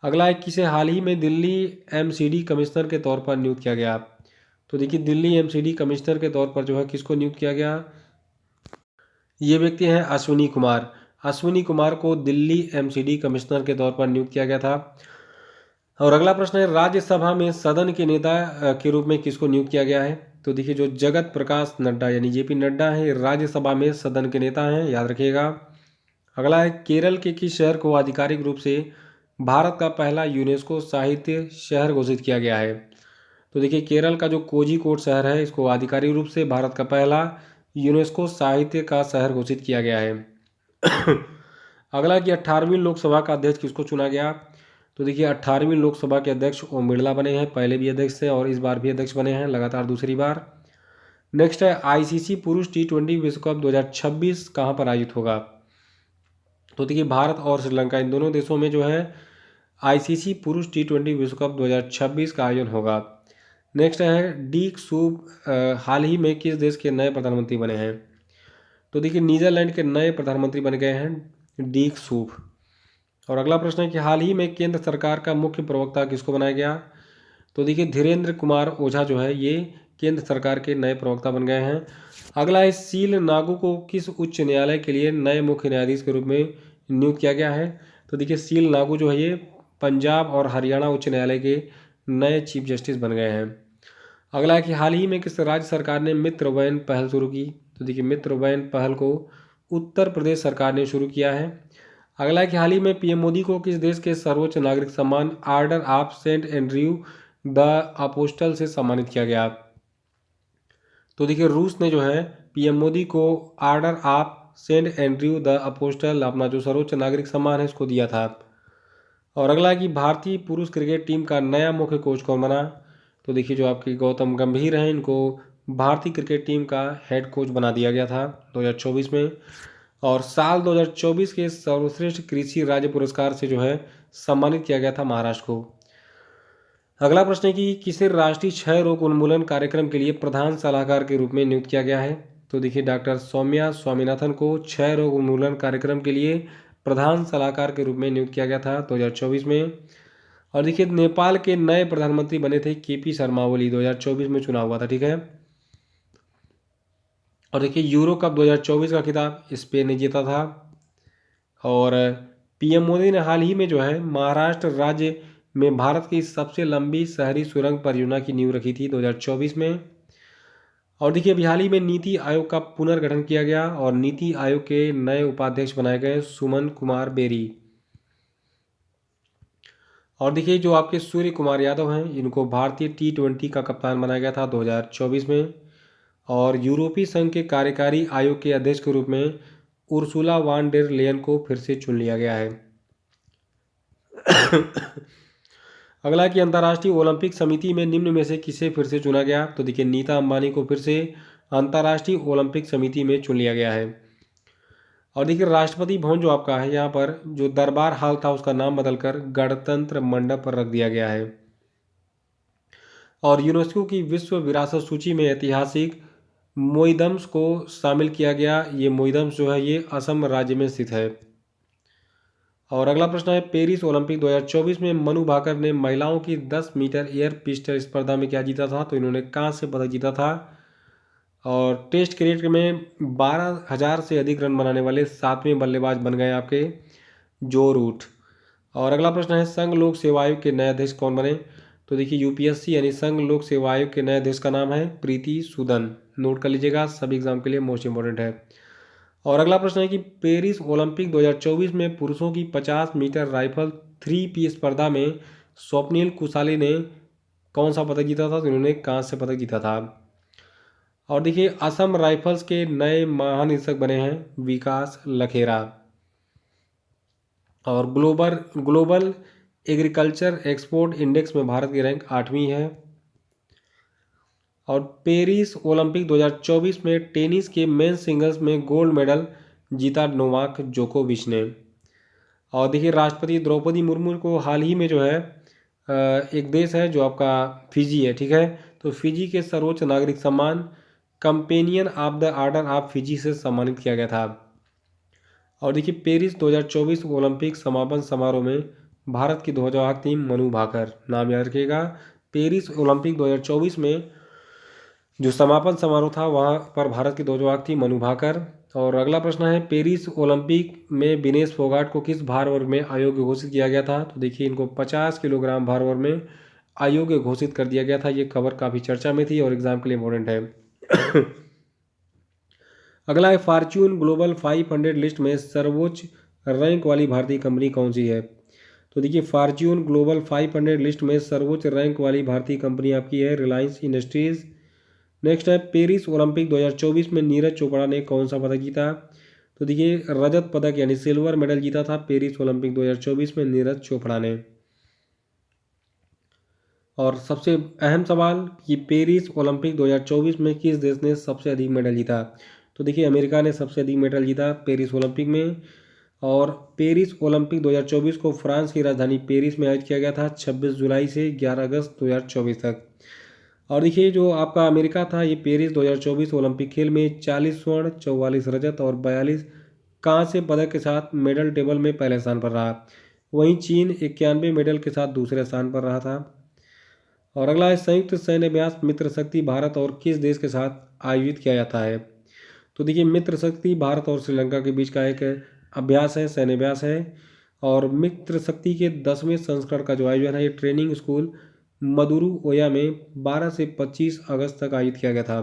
अगला है किसे हाल ही में दिल्ली MCD कमिश्नर के तौर पर नियुक्त किया गया? तो देखिए दिल्ली MCD कमिश्नर के तौर पर जो है किसको नियुक्त किया गया? ये व्यक्ति हैं अश्विनी कुमार। अश्विनी कुमार को दिल्ली MCD कमिश्नर के तौर पर नियुक्त किया गया था। और अगला प्रश्न है राज्यसभा में सदन के नेता के रूप में किसको नियुक्त किया गया है? तो देखिए जो जगत प्रकाश नड्डा यानी JP नड्डा है राज्यसभा में सदन के नेता हैं, याद रखिएगा। अगला है केरल के किस शहर को आधिकारिक रूप से भारत का पहला यूनेस्को साहित्य शहर घोषित किया गया है? तो देखिए केरल का जो कोझिकोड शहर है इसको आधिकारिक रूप से भारत का पहला यूनेस्को साहित्य का शहर घोषित किया गया है। अगला कि 18वीं लोकसभा का अध्यक्ष किसको चुना गया? तो देखिए 18वीं लोकसभा के अध्यक्ष ओम बिरला बने हैं, पहले भी अध्यक्ष थे और इस बार भी अध्यक्ष बने हैं लगातार दूसरी बार। नेक्स्ट है ICC पुरुष T20 विश्व कप 2026 कहाँ पर आयोजित होगा? तो देखिए भारत और श्रीलंका इन दोनों देशों में जो है ICC पुरुष T20 विश्व कप 2026 का आयोजन होगा। नेक्स्ट है डीक सूब हाल ही में किस देश के नए प्रधानमंत्री बने हैं? तो देखिए नीदरलैंड के नए प्रधानमंत्री बन गए हैं डीक सूब। और अगला प्रश्न है कि हाल ही में केंद्र सरकार का मुख्य प्रवक्ता किसको बनाया गया? तो देखिए धीरेन्द्र कुमार ओझा जो है ये केंद्र सरकार के नए प्रवक्ता बन गए हैं। अगला है सील नागू को किस उच्च न्यायालय के लिए नए मुख्य न्यायाधीश के रूप में नियुक्त किया गया है? तो देखिए सील नागू जो है ये पंजाब और हरियाणा उच्च न्यायालय के नए चीफ जस्टिस बन गए हैं। अगला है कि हाल ही में किस राज्य सरकार ने मित्र वैन पहल शुरू की? तो देखिए मित्र वैन पहल को उत्तर प्रदेश सरकार ने शुरू किया है। अगला है कि हाल ही में PM मोदी को किस देश के सर्वोच्च नागरिक सम्मान Order of Saint Andrew the Apostle से सम्मानित किया गया? तो देखिए रूस ने जो है PM मोदी को Order of Saint Andrew the Apostle अपना जो सर्वोच्च नागरिक सम्मान है इसको दिया था। और अगला है कि भारतीय पुरुष क्रिकेट टीम का नया मुख्य कोच कौन बना? तो देखिए जो आपके गौतम गंभीर हैं इनको भारतीय क्रिकेट टीम का हेड कोच बना दिया गया था 2024 में। और साल 2024 के सर्वश्रेष्ठ कृषि राज्य पुरस्कार से जो है सम्मानित किया गया था महाराष्ट्र को। अगला प्रश्न है कि किसे राष्ट्रीय क्षय रोग उन्मूलन कार्यक्रम के लिए प्रधान सलाहकार के रूप में नियुक्त किया गया है। तो देखिए डॉक्टर सौम्या स्वामीनाथन को क्षय रोग उन्मूलन कार्यक्रम के लिए प्रधान सलाहकार के रूप में नियुक्त किया गया था 2024 में। और देखिए नेपाल के नए प्रधानमंत्री बने थे केपी शर्मा ओली, 2024 में चुनाव हुआ था, ठीक है। और देखिए यूरो कप 2024 का खिताब स्पेन ने जीता था। और पीएम मोदी ने हाल ही में जो है महाराष्ट्र राज्य में भारत की सबसे लंबी शहरी सुरंग परियोजना की नींव रखी थी 2024 में। और देखिए अभी हाल ही में नीति आयोग का पुनर्गठन किया गया और नीति आयोग के नए उपाध्यक्ष बनाए गए सुमन कुमार बेरी। और देखिए जो आपके सूर्य कुमार यादव हैं इनको भारतीय T20 का कप्तान बनाया गया था 2024 में। और यूरोपीय संघ के कार्यकारी आयोग के अध्यक्ष के रूप में उर्सुला वान डेर लेयन को फिर से चुन लिया गया है। अगला कि अंतर्राष्ट्रीय ओलंपिक समिति में निम्न में से किसे फिर से चुना गया। तो देखिए नीता अंबानी को फिर से अंतर्राष्ट्रीय ओलंपिक समिति में चुन लिया गया है। और देखिए राष्ट्रपति भवन जो आपका है यहाँ पर जो दरबार हाल था उसका नाम बदलकर गणतंत्र मंडप पर रख दिया गया है। और यूनेस्को की विश्व विरासत सूची में ऐतिहासिक मोइदम्स को शामिल किया गया। ये मोइदम्स जो है ये असम राज्य में स्थित है। और अगला प्रश्न है पेरिस ओलंपिक 2024 में मनु भाकर ने महिलाओं की 10 मीटर एयर पिस्टल स्पर्धा में क्या जीता था। तो इन्होंने कांस्य पदक जीता था। और टेस्ट क्रिकेट में 12,000 से अधिक रन बनाने वाले 7वें बल्लेबाज बन गए आपके जो रूट। और अगला प्रश्न है संघ लोक सेवा आयोग के नए अध्यक्ष कौन बने। तो देखिए यूपीएससी यानी संघ लोक सेवा आयोग के नए अध्यक्ष का नाम है प्रीति सूदन। नोट कर लीजिएगा, सभी एग्जाम के लिए मोस्ट इंपॉर्टेंट है। और अगला प्रश्न है कि पेरिस ओलंपिक 2024 में पुरुषों की 50 मीटर राइफल 3P स्पर्धा में स्वप्निल कुसाले ने कौन सा पदक जीता था। तो इन्होंने कांस्य पदक जीता था। और देखिए असम राइफल्स के नए महानिदेशक बने हैं विकास लखेरा। और ग्लोबल एग्रीकल्चर एक्सपोर्ट इंडेक्स में भारत की रैंक 8वीं है। और पेरिस ओलंपिक 2024 में टेनिस के मेन सिंगल्स में गोल्ड मेडल जीता नोवाक जोकोविच ने। और देखिए राष्ट्रपति द्रौपदी मुर्मू को हाल ही में जो है एक देश है जो आपका फिजी है, ठीक है। तो फिजी के सर्वोच्च नागरिक सम्मान companion of the order of Fiji से सम्मानित किया गया था। और देखिए पेरिस 2024 ओलंपिक समापन समारोह में भारत की ध्वजवाहक थी मनु भाकर। नाम याद रखिएगा। पेरिस ओलंपिक 2024 में जो समापन समारोह था वहाँ पर भारत की ध्वजवाहक थी मनु भाकर। और अगला प्रश्न है पेरिस ओलंपिक में विनेश फोगाट को किस भार वर्ग में अयोग्य घोषित किया गया था। तो देखिए इनको 50 किलोग्राम भार वर्ग में अयोग्य घोषित कर दिया गया था। ये खबर काफ़ी चर्चा में थी और एग्जाम के लिए इंपॉर्टेंट है। अगला है फॉर्च्यून ग्लोबल 500 लिस्ट में सर्वोच्च रैंक वाली भारतीय कंपनी कौन सी है। तो देखिए फॉर्च्यून ग्लोबल 500 लिस्ट में सर्वोच्च रैंक वाली भारतीय कंपनी आपकी है रिलायंस इंडस्ट्रीज। नेक्स्ट है पेरिस ओलंपिक 2024 में नीरज चोपड़ा ने कौन सा पदक जीता। तो देखिए रजत पदक यानी सिल्वर मेडल जीता था पेरिस ओलंपिक 2024 में नीरज चोपड़ा ने। और सबसे अहम सवाल कि पेरिस ओलंपिक 2024 में किस देश ने सबसे अधिक मेडल जीता। तो देखिए अमेरिका ने सबसे अधिक मेडल जीता पेरिस ओलंपिक में। और पेरिस ओलंपिक 2024 को फ्रांस की राजधानी पेरिस में आयोजित किया गया था 26 जुलाई से 11 अगस्त 2024 तक। और देखिए जो आपका अमेरिका था ये पेरिस 2024 ओलंपिक खेल में 40 स्वर्ण 44 रजत और 42 कांस्य पदक के साथ मेडल टेबल में पहले स्थान पर रहा। वहीं चीन 91 मेडल के साथ दूसरे स्थान पर रहा था। और अगला है संयुक्त सैन्य अभ्यास मित्र शक्ति भारत और किस देश के साथ आयोजित किया जाता है। तो देखिए मित्र शक्ति भारत और श्रीलंका के बीच का एक अभ्यास है, सैन्य अभ्यास है। और मित्र शक्ति के 10वें संस्करण का जो आयोजन है ये ट्रेनिंग स्कूल मदुरु ओया में 12 से 25 अगस्त तक आयोजित किया गया था।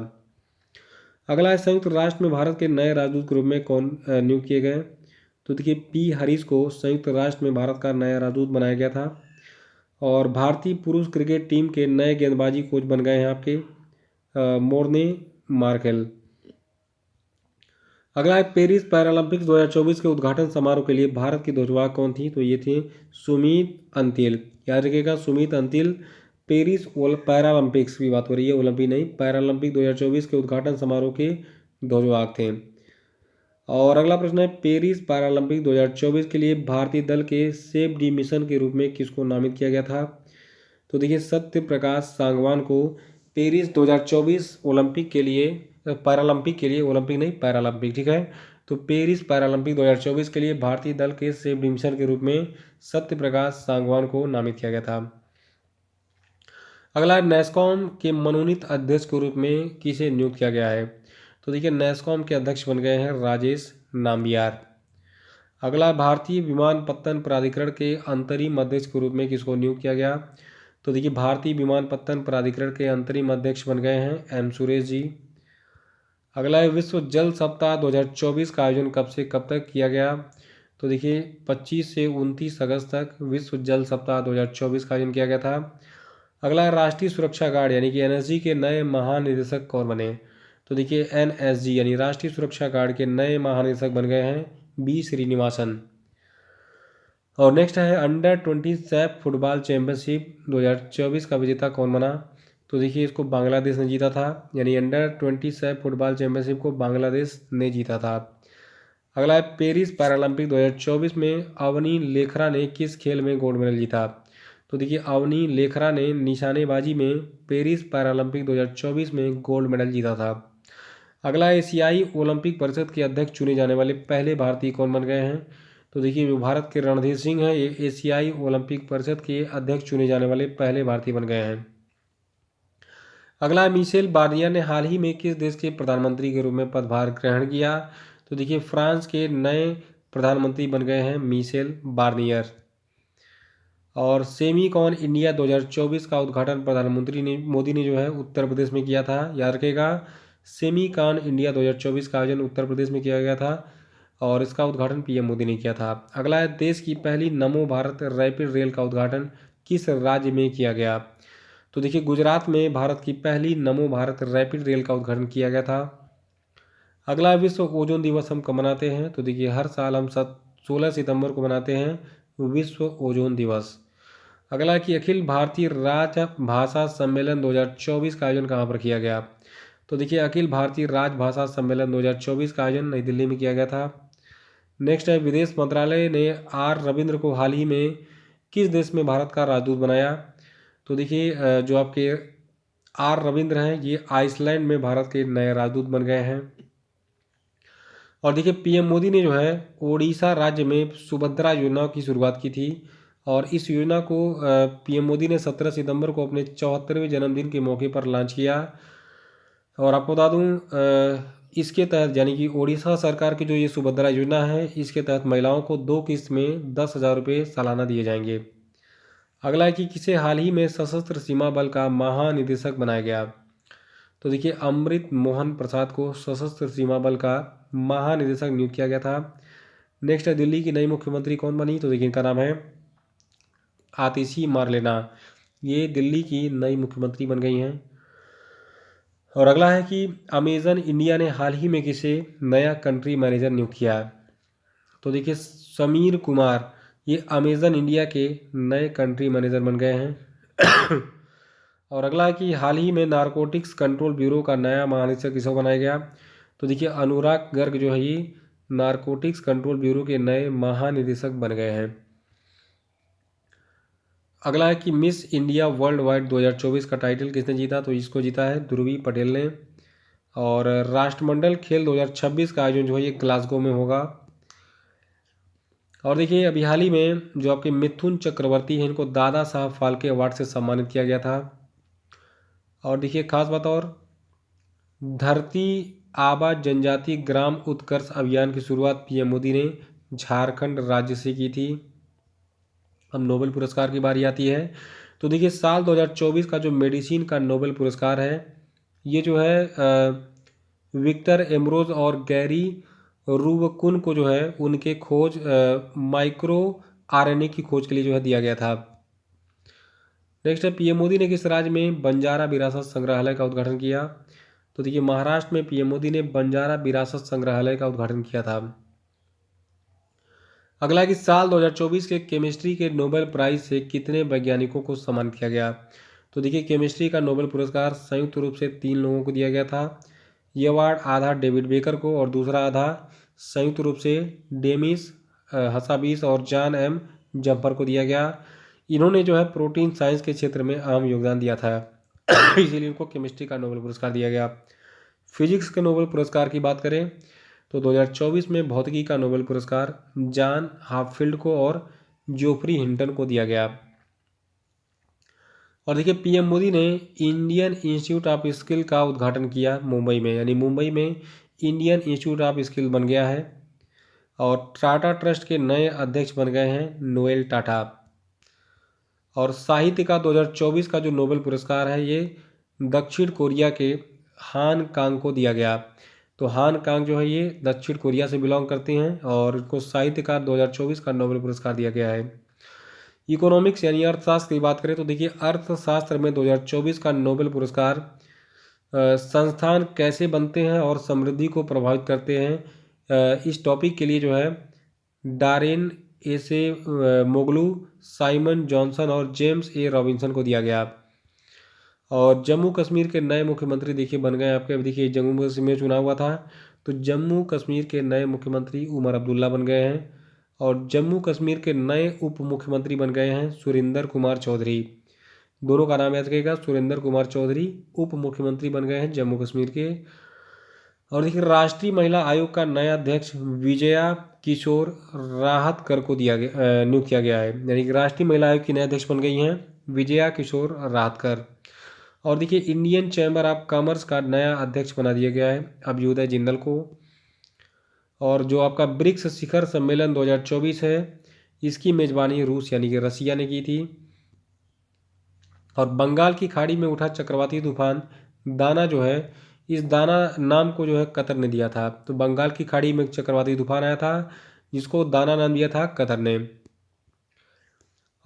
अगला है संयुक्त राष्ट्र में भारत के नए राजदूत के रूप में कौन नियुक्त किए गए। तो देखिए पी हरीश को संयुक्त राष्ट्र में भारत का नया राजदूत बनाया गया था। और भारतीय पुरुष क्रिकेट टीम के नए गेंदबाजी कोच बन गए हैं आपके मोर्ने मार्केल। अगला है पेरिस पैरालंपिक्स 2024 के उद्घाटन समारोह के लिए भारत की ध्वजवाहक कौन थी। तो ये थी सुमीत अंतिल। याद रखिएगा सुमीत अंतिल पेरिस पैरालंपिक्स की बात हो रही है, ओलंपिक नहीं, पैरालंपिक 2024 के उद्घाटन समारोह के ध्वजवाहक थे। और अगला प्रश्न है, पेरिस पैरालंपिक 2024 के लिए भारतीय दल के सेफ डी मिशन के रूप में किसको नामित किया गया था? तो देखिए सत्य प्रकाश सांगवान को पेरिस 2024 ओलंपिक के लिए, पैरालंपिक के लिए, ओलंपिक नहीं पैरालंपिक, ठीक है। तो पेरिस पैरालंपिक 2024 के लिए भारतीय दल के सेफ डी मिशन के रूप में सत्य प्रकाश सांगवान को नामित किया गया था। अगला, नेस्कॉम के मनोनीत अध्यक्ष के रूप में किसे नियुक्त किया गया है? तो देखिए नेस्कॉम के अध्यक्ष बन गए हैं राजेश नाम्बियार। अगला, भारतीय विमानपत्तन प्राधिकरण के अंतरिम अध्यक्ष के रूप में किसको नियुक्त किया गया? तो देखिए भारतीय विमानपत्तन प्राधिकरण के अंतरिम अध्यक्ष बन गए हैं एम सुरेश जी। अगला है, विश्व जल सप्ताह 2024 का आयोजन कब से कब तक किया गया? तो देखिए 25 से 29 अगस्त तक विश्व जल सप्ताह 2024 का आयोजन किया गया था। अगला है, राष्ट्रीय सुरक्षा गार्ड यानी कि एनएसजी के नए महानिदेशक कौन बने? तो देखिए एनएसजी यानी राष्ट्रीय सुरक्षा गार्ड के नए महानिदेशक बन गए हैं बी श्रीनिवासन। और नेक्स्ट है, अंडर 20 सैफ फुटबॉल चैंपियनशिप 2024 का विजेता कौन बना? तो देखिए इसको बांग्लादेश ने जीता था, यानी अंडर 20 सैफ फुटबॉल चैंपियनशिप को बांग्लादेश ने जीता था। अगला है, पेरिस पैरालंपिक 2024 में अवनी लेखरा ने किस खेल में गोल्ड मेडल जीता? तो देखिए अवनी लेखरा ने निशानेबाजी में पेरिस पैरालंपिक 2024 में गोल्ड मेडल जीता था। अगला, एशियाई ओलंपिक परिषद के अध्यक्ष चुने जाने वाले पहले भारतीय कौन बन गए हैं? तो देखिए जो भारत के रणधीर सिंह हैं, ये एशियाई ओलंपिक परिषद के अध्यक्ष चुने जाने वाले पहले भारतीय बन गए हैं। अगला, मिशेल बार्नियर ने हाल ही में किस देश के प्रधानमंत्री के रूप में पदभार ग्रहण किया? तो देखिए फ्रांस के नए प्रधानमंत्री बन गए हैं मिशेल बार्नियर। और सेमीकॉन इंडिया 2024 का उद्घाटन प्रधानमंत्री मोदी ने जो है उत्तर प्रदेश में किया था, याद रखेगा। सेमीकॉन इंडिया 2024 का आयोजन उत्तर प्रदेश में किया गया था और इसका उद्घाटन पीएम मोदी ने किया था। अगला है, देश की पहली नमो भारत रैपिड रेल का उद्घाटन किस राज्य में किया गया? तो देखिए गुजरात में भारत की पहली नमो भारत रैपिड रेल का उद्घाटन किया गया था। अगला, विश्व ओजोन दिवस हम कब मनाते हैं? तो देखिए हर साल हम 16 सितंबर को मनाते हैं विश्व ओजोन दिवस। अगला कि अखिल भारतीय राजभाषा सम्मेलन 2024 का आयोजन कहाँ पर किया गया? तो देखिए अखिल भारतीय राजभाषा सम्मेलन 2024 का आयोजन नई दिल्ली में किया गया था। नेक्स्ट है, विदेश मंत्रालय ने आर रविंद्र को हाल ही में किस देश में भारत का राजदूत बनाया? तो देखिए जो आपके आर रविंद्र हैं ये आइसलैंड में भारत के नए राजदूत बन गए हैं। और देखिए पीएम मोदी ने जो है ओडिशा राज्य में सुभद्रा योजना की शुरुआत की थी और इस योजना को पीएम मोदी ने 17 सितंबर को अपने 74वें जन्मदिन के मौके पर लॉन्च किया। और आपको बता दूं इसके तहत यानी कि ओडिशा सरकार की जो ये सुभद्रा योजना है, इसके तहत महिलाओं को 2 किस्त में 10,000 रुपये सालाना दिए जाएंगे। अगला है कि किसे हाल ही में सशस्त्र सीमा बल का महानिदेशक बनाया गया? तो देखिए अमृत मोहन प्रसाद को सशस्त्र सीमा बल का महानिदेशक नियुक्त किया गया था। नेक्स्ट है, दिल्ली की नई मुख्यमंत्री कौन बनी? तो देखिए इनका नाम है आतिशी मारलेना, ये दिल्ली की नई मुख्यमंत्री बन गई हैं। और अगला है कि अमेजन इंडिया ने हाल ही में किसे नया कंट्री मैनेजर नियुक्त किया है? तो देखिए समीर कुमार ये अमेजन इंडिया के नए कंट्री मैनेजर बन गए हैं। और अगला है कि हाल ही में नारकोटिक्स कंट्रोल ब्यूरो का नया महानिदेशक किसको बनाया गया? तो देखिए अनुराग गर्ग जो है ये नारकोटिक्स कंट्रोल ब्यूरो के नए महानिदेशक बन गए हैं। अगला है कि मिस इंडिया वर्ल्ड वाइड 2024 का टाइटल किसने जीता? तो इसको जीता है ध्रुवी पटेल ने। और राष्ट्रमंडल खेल 2026 का आयोजन जो है ये ग्लासगो में होगा। और देखिए अभी हाल ही में जो आपके मिथुन चक्रवर्ती हैं इनको दादा साहब फाल्के अवार्ड से सम्मानित किया गया था। और देखिए खास बात और धरती आबा जनजाति ग्राम उत्कर्ष अभियान की शुरुआत पीएम मोदी ने झारखंड राज्य से की थी। अब नोबेल पुरस्कार की बारी आती है। तो देखिए साल 2024 का जो मेडिसिन का नोबेल पुरस्कार है ये जो है विक्टर एमरोज और गैरी रूबकुन को जो है उनके खोज माइक्रो आरएनए की खोज के लिए जो है दिया गया था। नेक्स्ट है, पीएम मोदी ने किस राज्य में बंजारा विरासत संग्रहालय का उद्घाटन किया? तो देखिए महाराष्ट्र में पीएम मोदी ने बंजारा विरासत संग्रहालय का उद्घाटन किया था। अगला कि साल 2024 के केमिस्ट्री के नोबेल प्राइज से कितने वैज्ञानिकों को सम्मानित किया गया? तो देखिए केमिस्ट्री का नोबेल पुरस्कार संयुक्त रूप से 3 लोगों को दिया गया था। ये अवार्ड आधा डेविड बेकर को और दूसरा आधा संयुक्त रूप से डेमिस हसाबिस और जॉन एम जम्पर को दिया गया। इन्होंने जो है प्रोटीन साइंस के क्षेत्र में अहम योगदान दिया था इसीलिए इनको केमिस्ट्री का नोबेल पुरस्कार दिया गया। फिजिक्स के नोबेल पुरस्कार की बात करें तो 2024 में भौतिकी का नोबेल पुरस्कार जॉन हाफील्ड को और जोफ्री हिंटन को दिया गया। और देखिए पीएम मोदी ने इंडियन इंस्टीट्यूट ऑफ स्किल का उद्घाटन किया मुंबई में, यानी मुंबई में इंडियन इंस्टीट्यूट ऑफ स्किल बन गया है। और टाटा ट्रस्ट के नए अध्यक्ष बन गए हैं नोएल टाटा। और साहित्य का 2024 का जो नोबेल पुरस्कार है ये दक्षिण कोरिया के हान कांग को दिया गया। तो हान कांग जो है ये दक्षिण कोरिया से बिलोंग करते हैं और इनको साहित्य का 2024 का नोबेल पुरस्कार दिया गया है। इकोनॉमिक्स यानी अर्थशास्त्र की बात करें तो देखिए अर्थशास्त्र में 2024 का नोबेल पुरस्कार संस्थान कैसे बनते हैं और समृद्धि को प्रभावित करते हैं, इस टॉपिक के लिए जो है डारेन एसे मोगलू, साइमन जॉनसन और जेम्स ए रॉबिन्सन को दिया गया। और जम्मू कश्मीर के नए मुख्यमंत्री देखिए बन गए आपके, देखिए जम्मू कश्मीर में चुनाव हुआ था तो जम्मू कश्मीर के नए मुख्यमंत्री उमर अब्दुल्ला बन गए हैं। और जम्मू कश्मीर के नए उप मुख्यमंत्री बन गए हैं सुरेंद्र कुमार चौधरी। दोनों का नाम याद रखिएगा, सुरेंद्र कुमार चौधरी उप मुख्यमंत्री बन गए हैं जम्मू कश्मीर के। और देखिए राष्ट्रीय महिला आयोग का नया अध्यक्ष विजया किशोर राहतकर को दिया गया नियुक्त किया गया है, यानी कि राष्ट्रीय महिला आयोग की नए अध्यक्ष बन गई हैं विजया किशोर राहतकर। और देखिए इंडियन चैम्बर ऑफ कॉमर्स का नया अध्यक्ष बना दिया गया है अभ्युदय जिंदल को। और जो आपका ब्रिक्स शिखर सम्मेलन 2024 है इसकी मेजबानी रूस यानी कि रसिया ने की थी। और बंगाल की खाड़ी में उठा चक्रवाती तूफान दाना जो है, इस दाना नाम को जो है कतर ने दिया था। तो बंगाल की खाड़ी में चक्रवाती तूफान आया था जिसको दाना नाम दिया था कतर ने।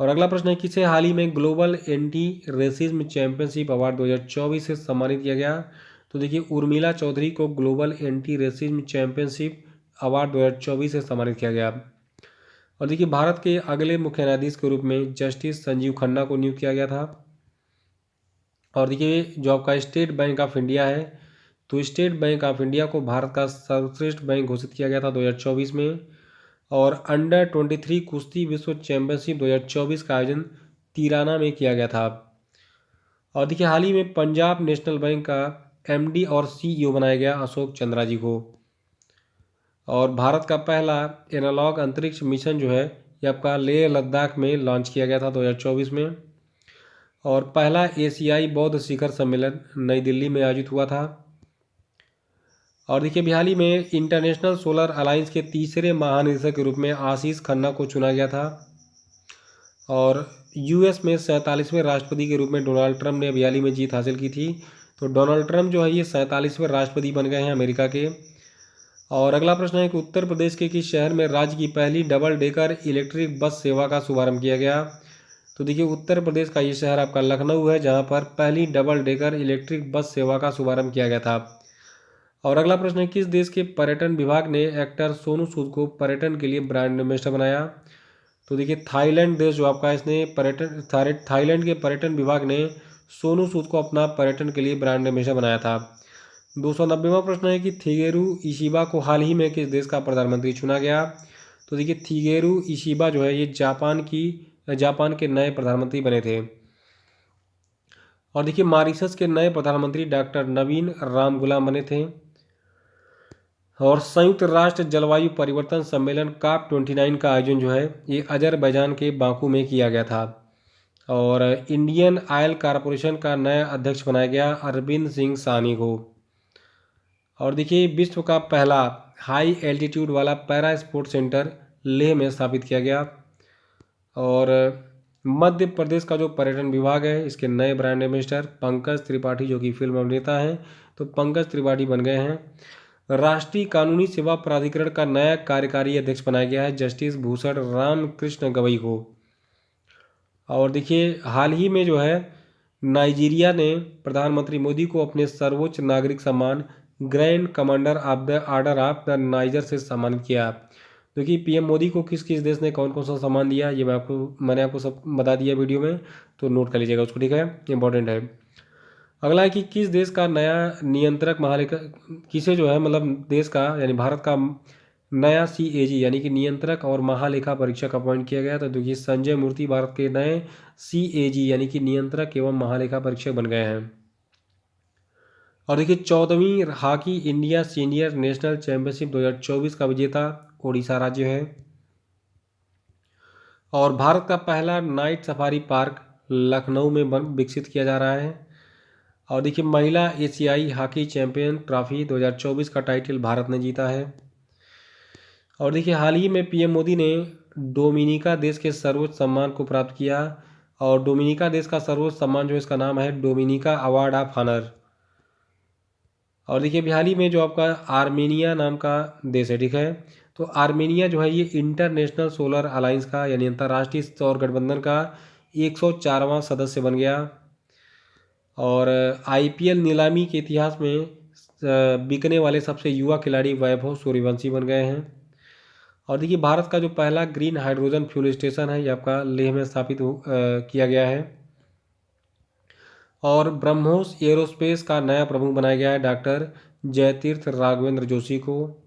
और अगला प्रश्न है किसे हाल ही में global anti racism championship award 2024 से सम्मानित किया गया। तो देखिए उर्मिला चौधरी को global anti racism championship award 2024 से सम्मानित किया गया। और देखिए भारत के अगले मुख्य न्यायाधीश के रूप में जस्टिस संजीव खन्ना को नियुक्त किया गया था। और देखिए जो आपका स्टेट बैंक ऑफ इंडिया है तो स्टेट बैंक ऑफ इंडिया को भारत का सर्वश्रेष्ठ बैंक घोषित किया गया था 2024 में। और अंडर 23 कुश्ती विश्व चैंपियनशिप 2024 का आयोजन तिराना में किया गया था। और देखिए हाल ही में पंजाब नेशनल बैंक का एमडी और सीईओ बनाया गया अशोक चंद्रा जी को। और भारत का पहला एनालॉग अंतरिक्ष मिशन जो है ये आपका लेह लद्दाख में लॉन्च किया गया था 2024 में। और पहला एशियाई बौद्ध शिखर सम्मेलन नई दिल्ली में आयोजित हुआ था। और देखिए हाल ही में इंटरनेशनल सोलर अलायंस के तीसरे महानिदेशक के रूप में आशीष खन्ना को चुना गया था। और यूएस में 47वें राष्ट्रपति के रूप में डोनाल्ड ट्रंप ने हाल ही में जीत हासिल की थी। तो डोनाल्ड ट्रंप जो है ये 47वें राष्ट्रपति बन गए हैं अमेरिका के। और अगला प्रश्न है कि उत्तर प्रदेश के किस शहर में राज्य की पहली डबल डेकर इलेक्ट्रिक बस सेवा का शुभारंभ किया गया। तो देखिए उत्तर प्रदेश का ये शहर आपका लखनऊ है जहाँ पर पहली डबल डेकर इलेक्ट्रिक बस सेवा का शुभारंभ किया गया था। और अगला प्रश्न है किस देश के पर्यटन विभाग ने एक्टर सोनू सूद को पर्यटन के लिए ब्रांड एम्बेसडर बनाया। तो देखिए थाईलैंड देश जो आपका इसने थाईलैंड के पर्यटन विभाग ने सोनू सूद को अपना पर्यटन के लिए ब्रांड एम्बेसडर बनाया था। 290वां प्रश्न है कि थिगेरू इशिबा को हाल ही में किस देश का प्रधानमंत्री चुना गया। तो देखिए थिगेरू इशिबा जो है ये जापान के नए प्रधानमंत्री बने थे। और देखिए मॉरिशस के नए प्रधानमंत्री डॉक्टर नवीन रामगुलाम बने थे। और संयुक्त राष्ट्र जलवायु परिवर्तन सम्मेलन COP29 का आयोजन जो है ये अजरबैजान के बाकू में किया गया था। और इंडियन ऑयल कॉरपोरेशन का नया अध्यक्ष बनाया गया अरविंद सिंह साहनी को। और देखिए विश्व का पहला हाई एल्टीट्यूड वाला पैरा स्पोर्ट सेंटर लेह में स्थापित किया गया। और मध्य प्रदेश का जो पर्यटन विभाग है इसके नए ब्रांड एम्बेसडर पंकज त्रिपाठी जो कि फिल्म अभिनेता हैं तो पंकज त्रिपाठी बन गए हैं। राष्ट्रीय कानूनी सेवा प्राधिकरण का नया कार्यकारी अध्यक्ष बनाया गया है जस्टिस भूषण रामकृष्ण गवई को। और देखिए हाल ही में जो है नाइजीरिया ने प्रधानमंत्री मोदी को अपने सर्वोच्च नागरिक सम्मान grand commander of the order of the niger से सम्मानित किया। देखिए पीएम मोदी को किस किस देश ने कौन कौन सा सम्मान दिया ये मैंने आपको सब बता दिया वीडियो में, तो नोट कर लीजिएगा उसको, ठीक है, इंपॉर्टेंट है। अगला है कि किस देश का नया नियंत्रक महालेखा किसे जो है मतलब देश का यानी भारत का नया CAG यानी कि नियंत्रक और महालेखा परीक्षक अपॉइंट किया गया? तो देखिए संजय मूर्ति भारत के नए CAG यानी कि नियंत्रक एवं महालेखा परीक्षक बन गए हैं। और देखिए 14वीं hockey India senior national championship 2024 का विजेता ओडिशा राज्य है। और भारत का पहला नाइट सफारी पार्क लखनऊ में विकसित किया जा रहा है। और देखिए महिला एशियाई हॉकी चैंपियन ट्रॉफी 2024 का टाइटल भारत ने जीता है। और देखिए हाल ही में PM मोदी ने डोमिनिका देश के सर्वोच्च सम्मान को प्राप्त किया। और डोमिनिका देश का सर्वोच्च सम्मान जो इसका नाम है डोमिनिका अवार्ड ऑफ ऑनर। और देखिए अभी हाल ही में जो आपका आर्मेनिया नाम का देश है, ठीक है, तो आर्मेनिया जो है ये इंटरनेशनल सोलर अलायंस का यानी अंतर्राष्ट्रीय सौर गठबंधन का 104वां सदस्य बन गया। और IPL नीलामी के इतिहास में बिकने वाले सबसे युवा खिलाड़ी वैभव सूर्यवंशी बन गए हैं। और देखिए भारत का जो पहला ग्रीन हाइड्रोजन फ्यूल स्टेशन है ये आपका लेह में स्थापित किया गया है। और ब्रह्मोस एरोस्पेस का नया प्रमुख बनाया गया है डॉक्टर जयतीर्थ राघवेंद्र जोशी को।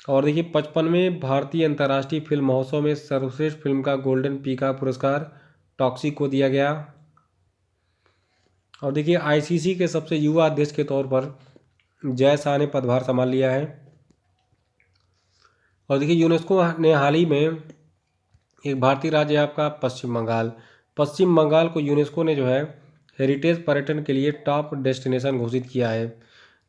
और देखिए 55वें भारतीय अंतर्राष्ट्रीय फिल्म महोत्सव में सर्वश्रेष्ठ फिल्म का गोल्डन पीकॉक पुरस्कार टॉक्सी को दिया गया। और देखिए ICC के सबसे युवा अध्यक्ष के तौर पर जय शाह ने पदभार संभाल लिया है। और देखिए यूनेस्को ने हाल ही में एक भारतीय राज्य है आपका पश्चिम बंगाल। पश्चिम बंगाल को यूनेस्को ने जो है हेरिटेज पर्यटन के लिए टॉप डेस्टिनेशन घोषित किया है।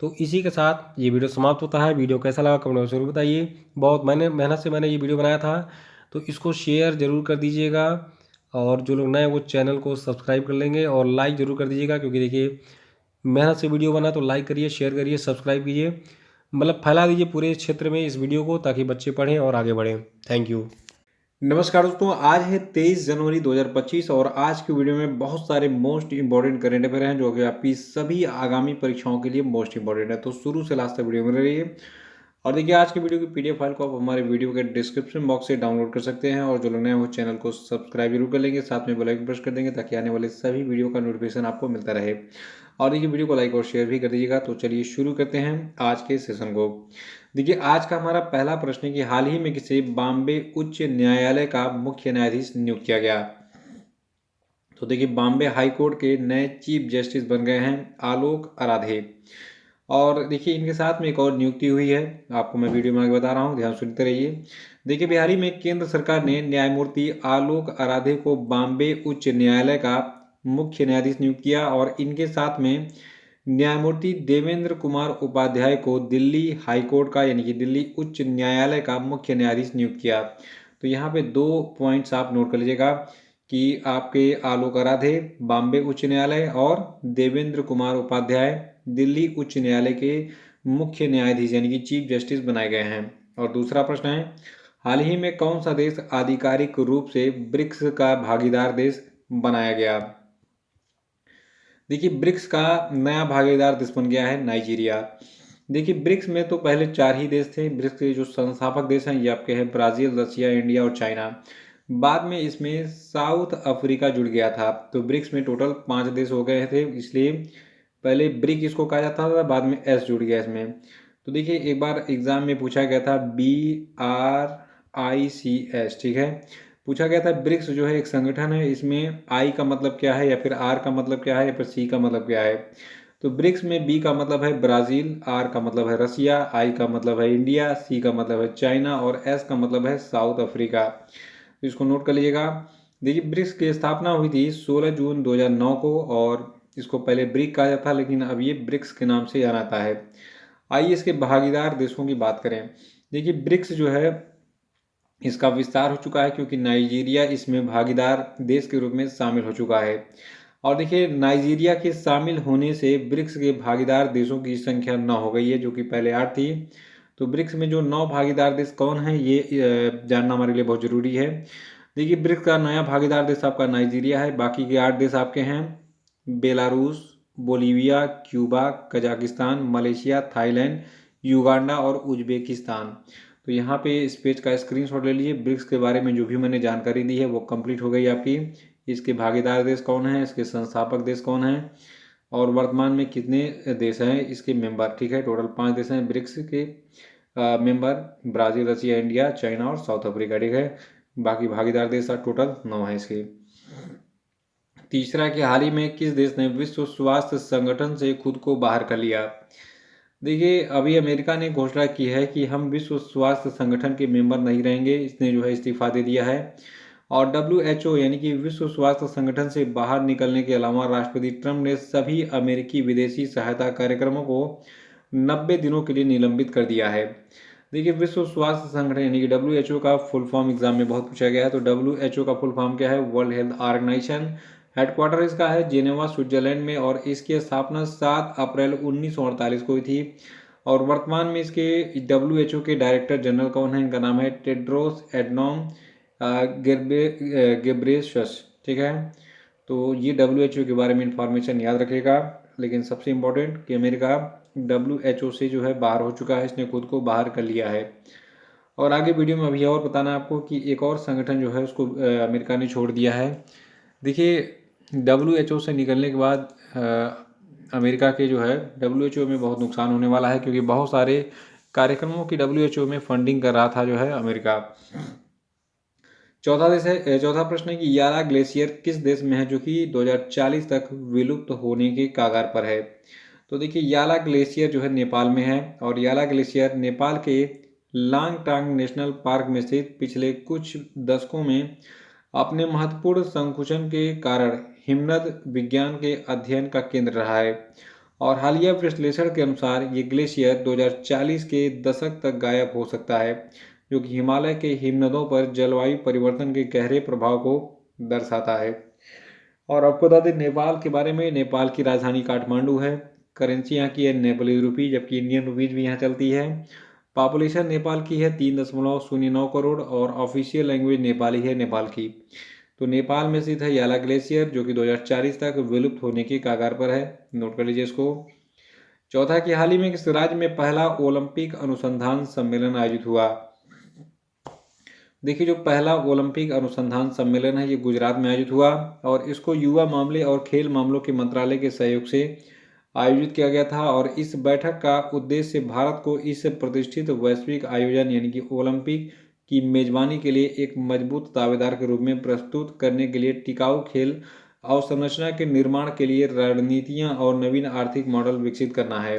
तो इसी के साथ ये वीडियो समाप्त होता है। वीडियो कैसा लगा कमेंट में जरूर बताइए। बहुत मेहनत से मैंने ये वीडियो बनाया था, तो इसको शेयर ज़रूर कर दीजिएगा। और जो लोग नए वो चैनल को सब्सक्राइब कर लेंगे और लाइक ज़रूर कर दीजिएगा, क्योंकि देखिए मेहनत से वीडियो बना तो लाइक करिए, शेयर करिए, सब्सक्राइब कीजिए, मतलब फैला दीजिए पूरे क्षेत्र में इस वीडियो को, ताकि बच्चे पढ़ें और आगे बढ़ें। Thank you. नमस्कार दोस्तों, आज है 23 जनवरी 2025 और आज की वीडियो में बहुत सारे मोस्ट इंपॉर्टेंट करंट अफेयर हैं जो कि आपकी सभी आगामी परीक्षाओं के लिए मोस्ट इंपॉर्टेंट है। तो शुरू से लास्ट तक वीडियो में रहिए। और देखिए आज की वीडियो की PDF फाइल को आप हमारे वीडियो के डिस्क्रिप्शन बॉक्स से डाउनलोड कर सकते हैं। और जो लोग नए वो चैनल को सब्सक्राइब जरूर कर लेंगे, साथ में बेल आइकन प्रेस कर देंगे ताकि आने वाले सभी वीडियो का नोटिफिकेशन आपको मिलता रहे। और देखिए वीडियो को लाइक और शेयर भी कर दीजिएगा। तो चलिए शुरू करते हैं आज के सेशन को। देखिए आज का हमारा पहला प्रश्न है कि हाल ही में किसे बॉम्बे उच्च न्यायालय का मुख्य न्यायाधीश नियुक्त किया गया? तो देखिए बॉम्बे हाई कोर्ट के नए चीफ जस्टिस बन गए हैं आलोक आराधे। और देखिए इनके साथ में एक और नियुक्ति हुई है, आपको मैं वीडियो में आगे बता रहा हूँ, ध्यान सुनते रहिए। देखिए बिहार ही में केंद्र सरकार ने न्यायमूर्ति आलोक आराधे को बॉम्बे उच्च न्यायालय का मुख्य न्यायाधीश नियुक्त किया। और इनके साथ में न्यायमूर्ति देवेंद्र कुमार उपाध्याय को दिल्ली हाई कोर्ट का यानी कि दिल्ली उच्च न्यायालय का मुख्य न्यायाधीश नियुक्त किया। तो यहाँ पे 2 पॉइंट्स आप नोट कर लीजिएगा कि आपके आलोक आराधे बॉम्बे उच्च न्यायालय और देवेंद्र कुमार उपाध्याय दिल्ली उच्च न्यायालय के मुख्य न्यायाधीश यानी कि चीफ जस्टिस बनाए गए हैं। और दूसरा प्रश्न है, हाल ही में कौन सा देश आधिकारिक रूप से ब्रिक्स का भागीदार देश बनाया गया? देखिए ब्रिक्स का नया भागीदार देश बन गया है नाइजीरिया। देखिए ब्रिक्स में तो पहले 4 ही देश थे। ब्रिक्स के जो संस्थापक देश हैं ये आपके हैं ब्राजील, रशिया, इंडिया और चाइना। बाद में इसमें साउथ अफ्रीका जुड़ गया था। तो ब्रिक्स में टोटल 5 देश हो गए थे, इसलिए पहले ब्रिक इसको कहा जाता था, बाद में एस जुड़ गया इसमें। तो देखिए एक बार एग्जाम में पूछा गया था BRICS, ठीक है, पूछा गया था ब्रिक्स जो है एक संगठन है, इसमें आई का मतलब क्या है या फिर आर का मतलब क्या है या फिर सी का मतलब क्या है। तो ब्रिक्स में बी का मतलब है ब्राजील, आर का मतलब है रशिया, आई का मतलब है इंडिया, सी का मतलब है चाइना और एस का मतलब है साउथ अफ्रीका। तो इसको नोट कर लीजिएगा। देखिए ब्रिक्स की स्थापना हुई थी 16 जून 2009 को और इसको पहले ब्रिक कहा जाता था, लेकिन अब ये ब्रिक्स के नाम से जाना जाता है। आइए इसके भागीदार देशों की बात करें। देखिए ब्रिक्स जो है इसका विस्तार हो चुका है क्योंकि नाइजीरिया इसमें भागीदार देश के रूप में शामिल हो चुका है। और देखिए नाइजीरिया के शामिल होने से ब्रिक्स के भागीदार देशों की संख्या 9 हो गई है, जो कि पहले 8 थी। तो ब्रिक्स में जो 9 भागीदार देश कौन है ये जानना हमारे लिए बहुत जरूरी है। देखिए ब्रिक्स का नया भागीदार देश आपका नाइजीरिया है। बाकी के 8 देश आपके हैं Belarus, Bolivia, Cuba, Kazakhstan, Malaysia, Thailand, Uganda और उज्बेकिस्तान। तो यहाँ पे इस पेज का स्क्रीनशॉट ले लीजिए। ब्रिक्स के बारे में जो भी मैंने जानकारी दी है वो कंप्लीट हो गई आपकी। इसके भागीदार देश कौन हैं, इसके संस्थापक देश कौन हैं और वर्तमान में कितने देश हैं इसके मेंबर, ठीक है। टोटल 5 देश हैं ब्रिक्स के। मेंबर ब्राज़ील, रसिया, इंडिया, चाइना और साउथ अफ्रीका, ठीक है। बाकी भागीदार देश टोटल 9 है इसके। तीसरा कि हाल ही में किस देश ने विश्व स्वास्थ्य संगठन से खुद को बाहर कर लिया। देखिए, अभी अमेरिका ने घोषणा की है कि हम विश्व स्वास्थ्य संगठन के मेंबर नहीं रहेंगे। इसने जो है इस्तीफा दे दिया है। और WHO यानी कि विश्व स्वास्थ्य संगठन से बाहर निकलने के अलावा राष्ट्रपति ट्रंप ने सभी अमेरिकी विदेशी सहायता कार्यक्रमों को 90 दिनों के लिए निलंबित कर दिया है। देखिए, विश्व स्वास्थ्य संगठन यानी कि WHO का फुल फॉर्म एग्जाम में बहुत पूछा गया है। तो WHO का फुल फॉर्म क्या है? World health organisation. हेडक्वार्टर इसका है जेनेवा, स्विट्जरलैंड में और इसकी स्थापना 7 अप्रैल 1948 को हुई थी। और वर्तमान में इसके WHO के डायरेक्टर जनरल कौन है? इनका नाम है टेड्रोस एडनॉम गेब्रेयेसस, ठीक है। तो ये WHO के बारे में इंफॉर्मेशन याद रखेगा। लेकिन सबसे इम्पोर्टेंट कि अमेरिका WHO से जो है बाहर हो चुका है, इसने खुद को बाहर कर लिया है। और आगे वीडियो में अभी और बताना आपको कि एक और संगठन जो है उसको अमेरिका ने छोड़ दिया है। देखिए, WHO से निकलने के बाद अमेरिका के जो है WHO में बहुत नुकसान होने वाला है, क्योंकि बहुत सारे कार्यक्रमों की WHO में फंडिंग कर रहा था जो है अमेरिका। चौथा प्रश्न है कि याला ग्लेशियर किस देश में है जो कि 2040 तक विलुप्त होने के कगार पर है। तो देखिए, याला ग्लेशियर जो है नेपाल में है। और याला ग्लेशियर नेपाल के लांगटांग नेशनल पार्क में स्थित पिछले कुछ दशकों में अपने महत्वपूर्ण संकुचन के कारण हिमनद विज्ञान के अध्ययन का केंद्र रहा है। और हालिया विश्लेषण के अनुसार ये ग्लेशियर 2040 के दशक तक गायब हो सकता है, जो कि हिमालय के हिमनदों पर जलवायु परिवर्तन के गहरे प्रभाव को दर्शाता है। और आपको बता दें नेपाल के बारे में, नेपाल की राजधानी काठमांडू है। करेंसी यहाँ की है नेपाली रुपी, जबकि इंडियन रुपीज भी यहाँ चलती है। पॉपुलेशन नेपाल की है 3.09 करोड़ और ऑफिशियल लैंग्वेज नेपाली है नेपाल की। तो नेपाल में स्थित है याला ग्लेशियर, जो कि 2040 तक विलुप्त होने की कगार पर है। नोट कर लीजिए इसको। चौथा कि हाल ही में किस राज्य में पहला ओलंपिक अनुसंधान सम्मेलन आयोजित हुआ। देखिए, जो पहला ओलंपिक अनुसंधान सम्मेलन है ये गुजरात में आयोजित हुआ। और इसको युवा मामले और खेल मामलों के मंत्रालय के सहयोग से आयोजित किया गया था। और इस बैठक का उद्देश्य भारत को इस प्रतिष्ठित वैश्विक आयोजन यानी कि ओलंपिक की मेजबानी के लिए एक मजबूत दावेदार के रूप में प्रस्तुत करने के लिए टिकाऊ खेल अवसंरचना के निर्माण के लिए रणनीतियां और नवीन आर्थिक मॉडल विकसित करना है।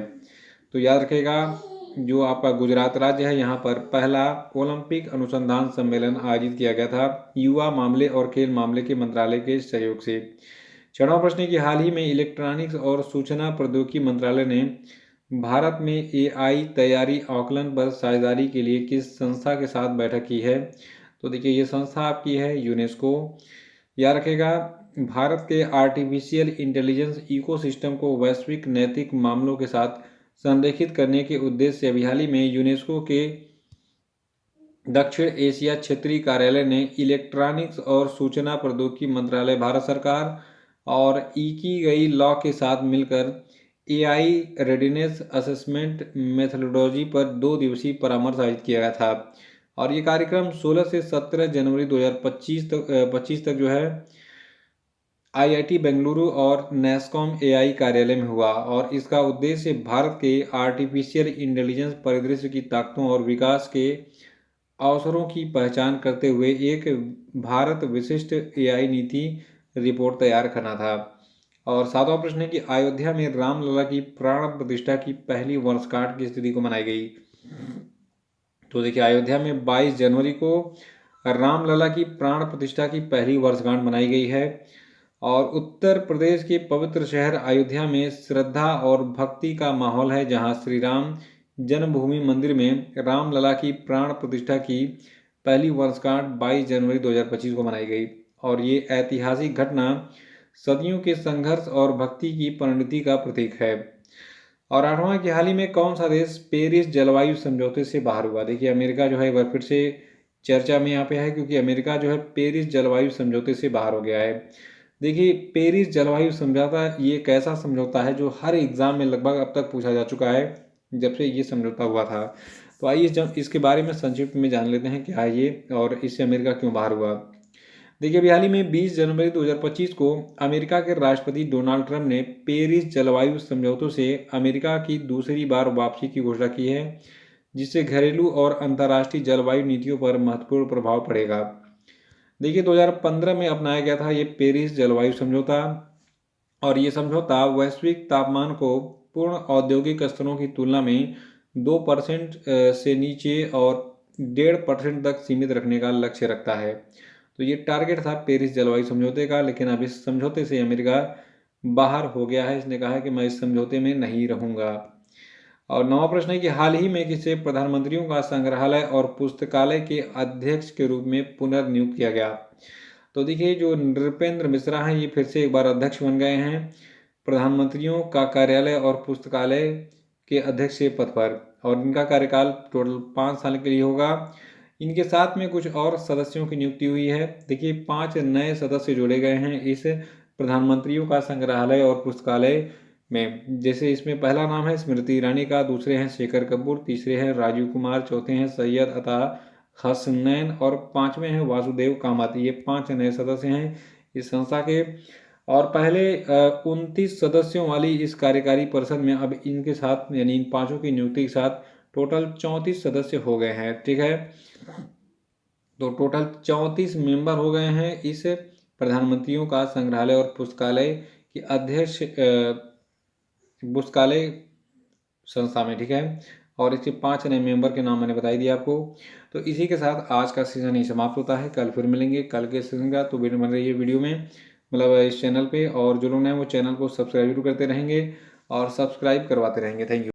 तो याद रखेगा, जो आपका गुजरात राज्य है यहाँ पर पहला ओलंपिक अनुसंधान सम्मेलन आयोजित किया गया था युवा मामले और खेल मामले के मंत्रालय के सहयोग से। छठवां प्रश्न है कि हाल ही में इलेक्ट्रॉनिक्स और सूचना प्रौद्योगिकी मंत्रालय ने भारत में AI तैयारी आकलन पर साझेदारी के लिए किस संस्था के साथ बैठक की है। तो देखिए, ये संस्था आपकी है यूनेस्को। याद रखेगा, भारत के आर्टिफिशियल इंटेलिजेंस इकोसिस्टम को वैश्विक नैतिक मामलों के साथ संरेखित करने के उद्देश्य से अभी हाल ही में यूनेस्को के दक्षिण एशिया क्षेत्रीय कार्यालय ने इलेक्ट्रॉनिक्स और सूचना प्रौद्योगिकी मंत्रालय, भारत सरकार और की गई लॉ के साथ मिलकर AI रेडिनेस असेसमेंट मेथोडोलॉजी पर 2 दिवसीय परामर्श आयोजित किया गया था। और ये कार्यक्रम 16 से 17 जनवरी 2025 तक जो है IIT बेंगलुरु और नैस्कॉम AI कार्यालय में हुआ। और इसका उद्देश्य भारत के आर्टिफिशियल इंटेलिजेंस परिदृश्य की ताकतों और विकास के अवसरों की पहचान करते हुए एक भारत विशिष्ट AI नीति रिपोर्ट तैयार करना था। और सातवां प्रश्न है कि अयोध्या में रामलला की प्राण प्रतिष्ठा की पहली वर्षगांठ की स्थिति को मनाई गई। तो देखिए, अयोध्या में 22 जनवरी को रामलला की प्राण प्रतिष्ठा की पहली वर्षगांठ मनाई गई है। और उत्तर प्रदेश के पवित्र शहर अयोध्या में श्रद्धा और भक्ति का माहौल है, जहां श्री राम जन्मभूमि मंदिर में रामलला की प्राण प्रतिष्ठा की पहली वर्षगांठ 22 जनवरी 2025 को मनाई गई। और ये ऐतिहासिक घटना सदियों के संघर्ष और भक्ति की परिणति का प्रतीक है। और आठवां कि हाल ही में कौन सा देश पेरिस जलवायु समझौते से बाहर हुआ। देखिए, अमेरिका जो है एक बार फिर से चर्चा में यहाँ पे है, क्योंकि अमेरिका जो है पेरिस जलवायु समझौते से बाहर हो गया है। देखिए, पेरिस जलवायु समझौता ये एक ऐसा समझौता है जो हर एग्जाम में लगभग अब तक पूछा जा चुका है जब से ये समझौता हुआ था। तो आइए जब इसके बारे में संक्षिप्त में जान लेते हैं क्या है ये और इससे अमेरिका क्यों बाहर हुआ। देखिए, अभी हाल ही में 20 जनवरी 2025 को अमेरिका के राष्ट्रपति डोनाल्ड ट्रंप ने पेरिस जलवायु समझौतों से अमेरिका की दूसरी बार वापसी की घोषणा की है। जिससे घरेलू और अंतर्राष्ट्रीय जलवायु नीतियों पर महत्वपूर्ण प्रभाव पड़ेगा। देखिए 2015 में अपनाया गया था ये पेरिस जलवायु समझौता, और ये समझौता वैश्विक तापमान को पूर्ण औद्योगिक स्तरों की तुलना में 2% से नीचे और 1.5% तक सीमित रखने का लक्ष्य रखता है। तो ये टारगेट था पेरिस जलवायु समझौते का, लेकिन अब इस समझौते से अमेरिका बाहर हो गया है। इसने कहा है कि मैं इस समझौते में नहीं रहूंगा। और नवा प्रश्न है कि हाल ही में किसे प्रधानमंत्रियों का संग्रहालय और पुस्तकालय के अध्यक्ष के रूप में पुनर्नियुक्त किया गया। तो देखिए जो नृपेंद्र मिश्रा हैं ये फिर से एक बार अध्यक्ष बन गए हैं प्रधानमंत्रियों का कार्यालय और पुस्तकालय के अध्यक्ष के पद पर, और इनका कार्यकाल टोटल 5 साल के लिए होगा। इनके साथ में कुछ और सदस्यों की नियुक्ति हुई है। देखिए 5 नए सदस्य जोड़े गए हैं इस प्रधानमंत्रियों का संग्रहालय और पुस्तकालय में। जैसे इसमें पहला नाम है स्मृति ईरानी का, दूसरे हैं शेखर कपूर, तीसरे हैं राजीव कुमार, चौथे हैं सैयद अता हसनैन और पांचवें हैं वासुदेव कामत। ये 5 नए सदस्य हैं इस संस्था के। और पहले 29 सदस्यों वाली इस कार्यकारी परिषद में अब इनके साथ यानी इन 5 की नियुक्ति के साथ टोटल 34 सदस्य हो गए हैं। ठीक है, तो टोटल 34 मेंबर हो गए हैं इस प्रधानमंत्रियों का संग्रहालय और पुस्तकालय के अध्यक्ष पुस्तकालय संस्था में। ठीक है, और इसके 5 नए मेंबर के नाम मैंने बताई दिया आपको। तो इसी के साथ आज का सेशन ही समाप्त होता है। कल फिर मिलेंगे कल के सेशन का। तो वीडियो बन रही है वीडियो में मतलब इस चैनल पे, और जो लोग नए वो चैनल को सब्सक्राइब जरूर करते रहेंगे और सब्सक्राइब करवाते रहेंगे। Thank you.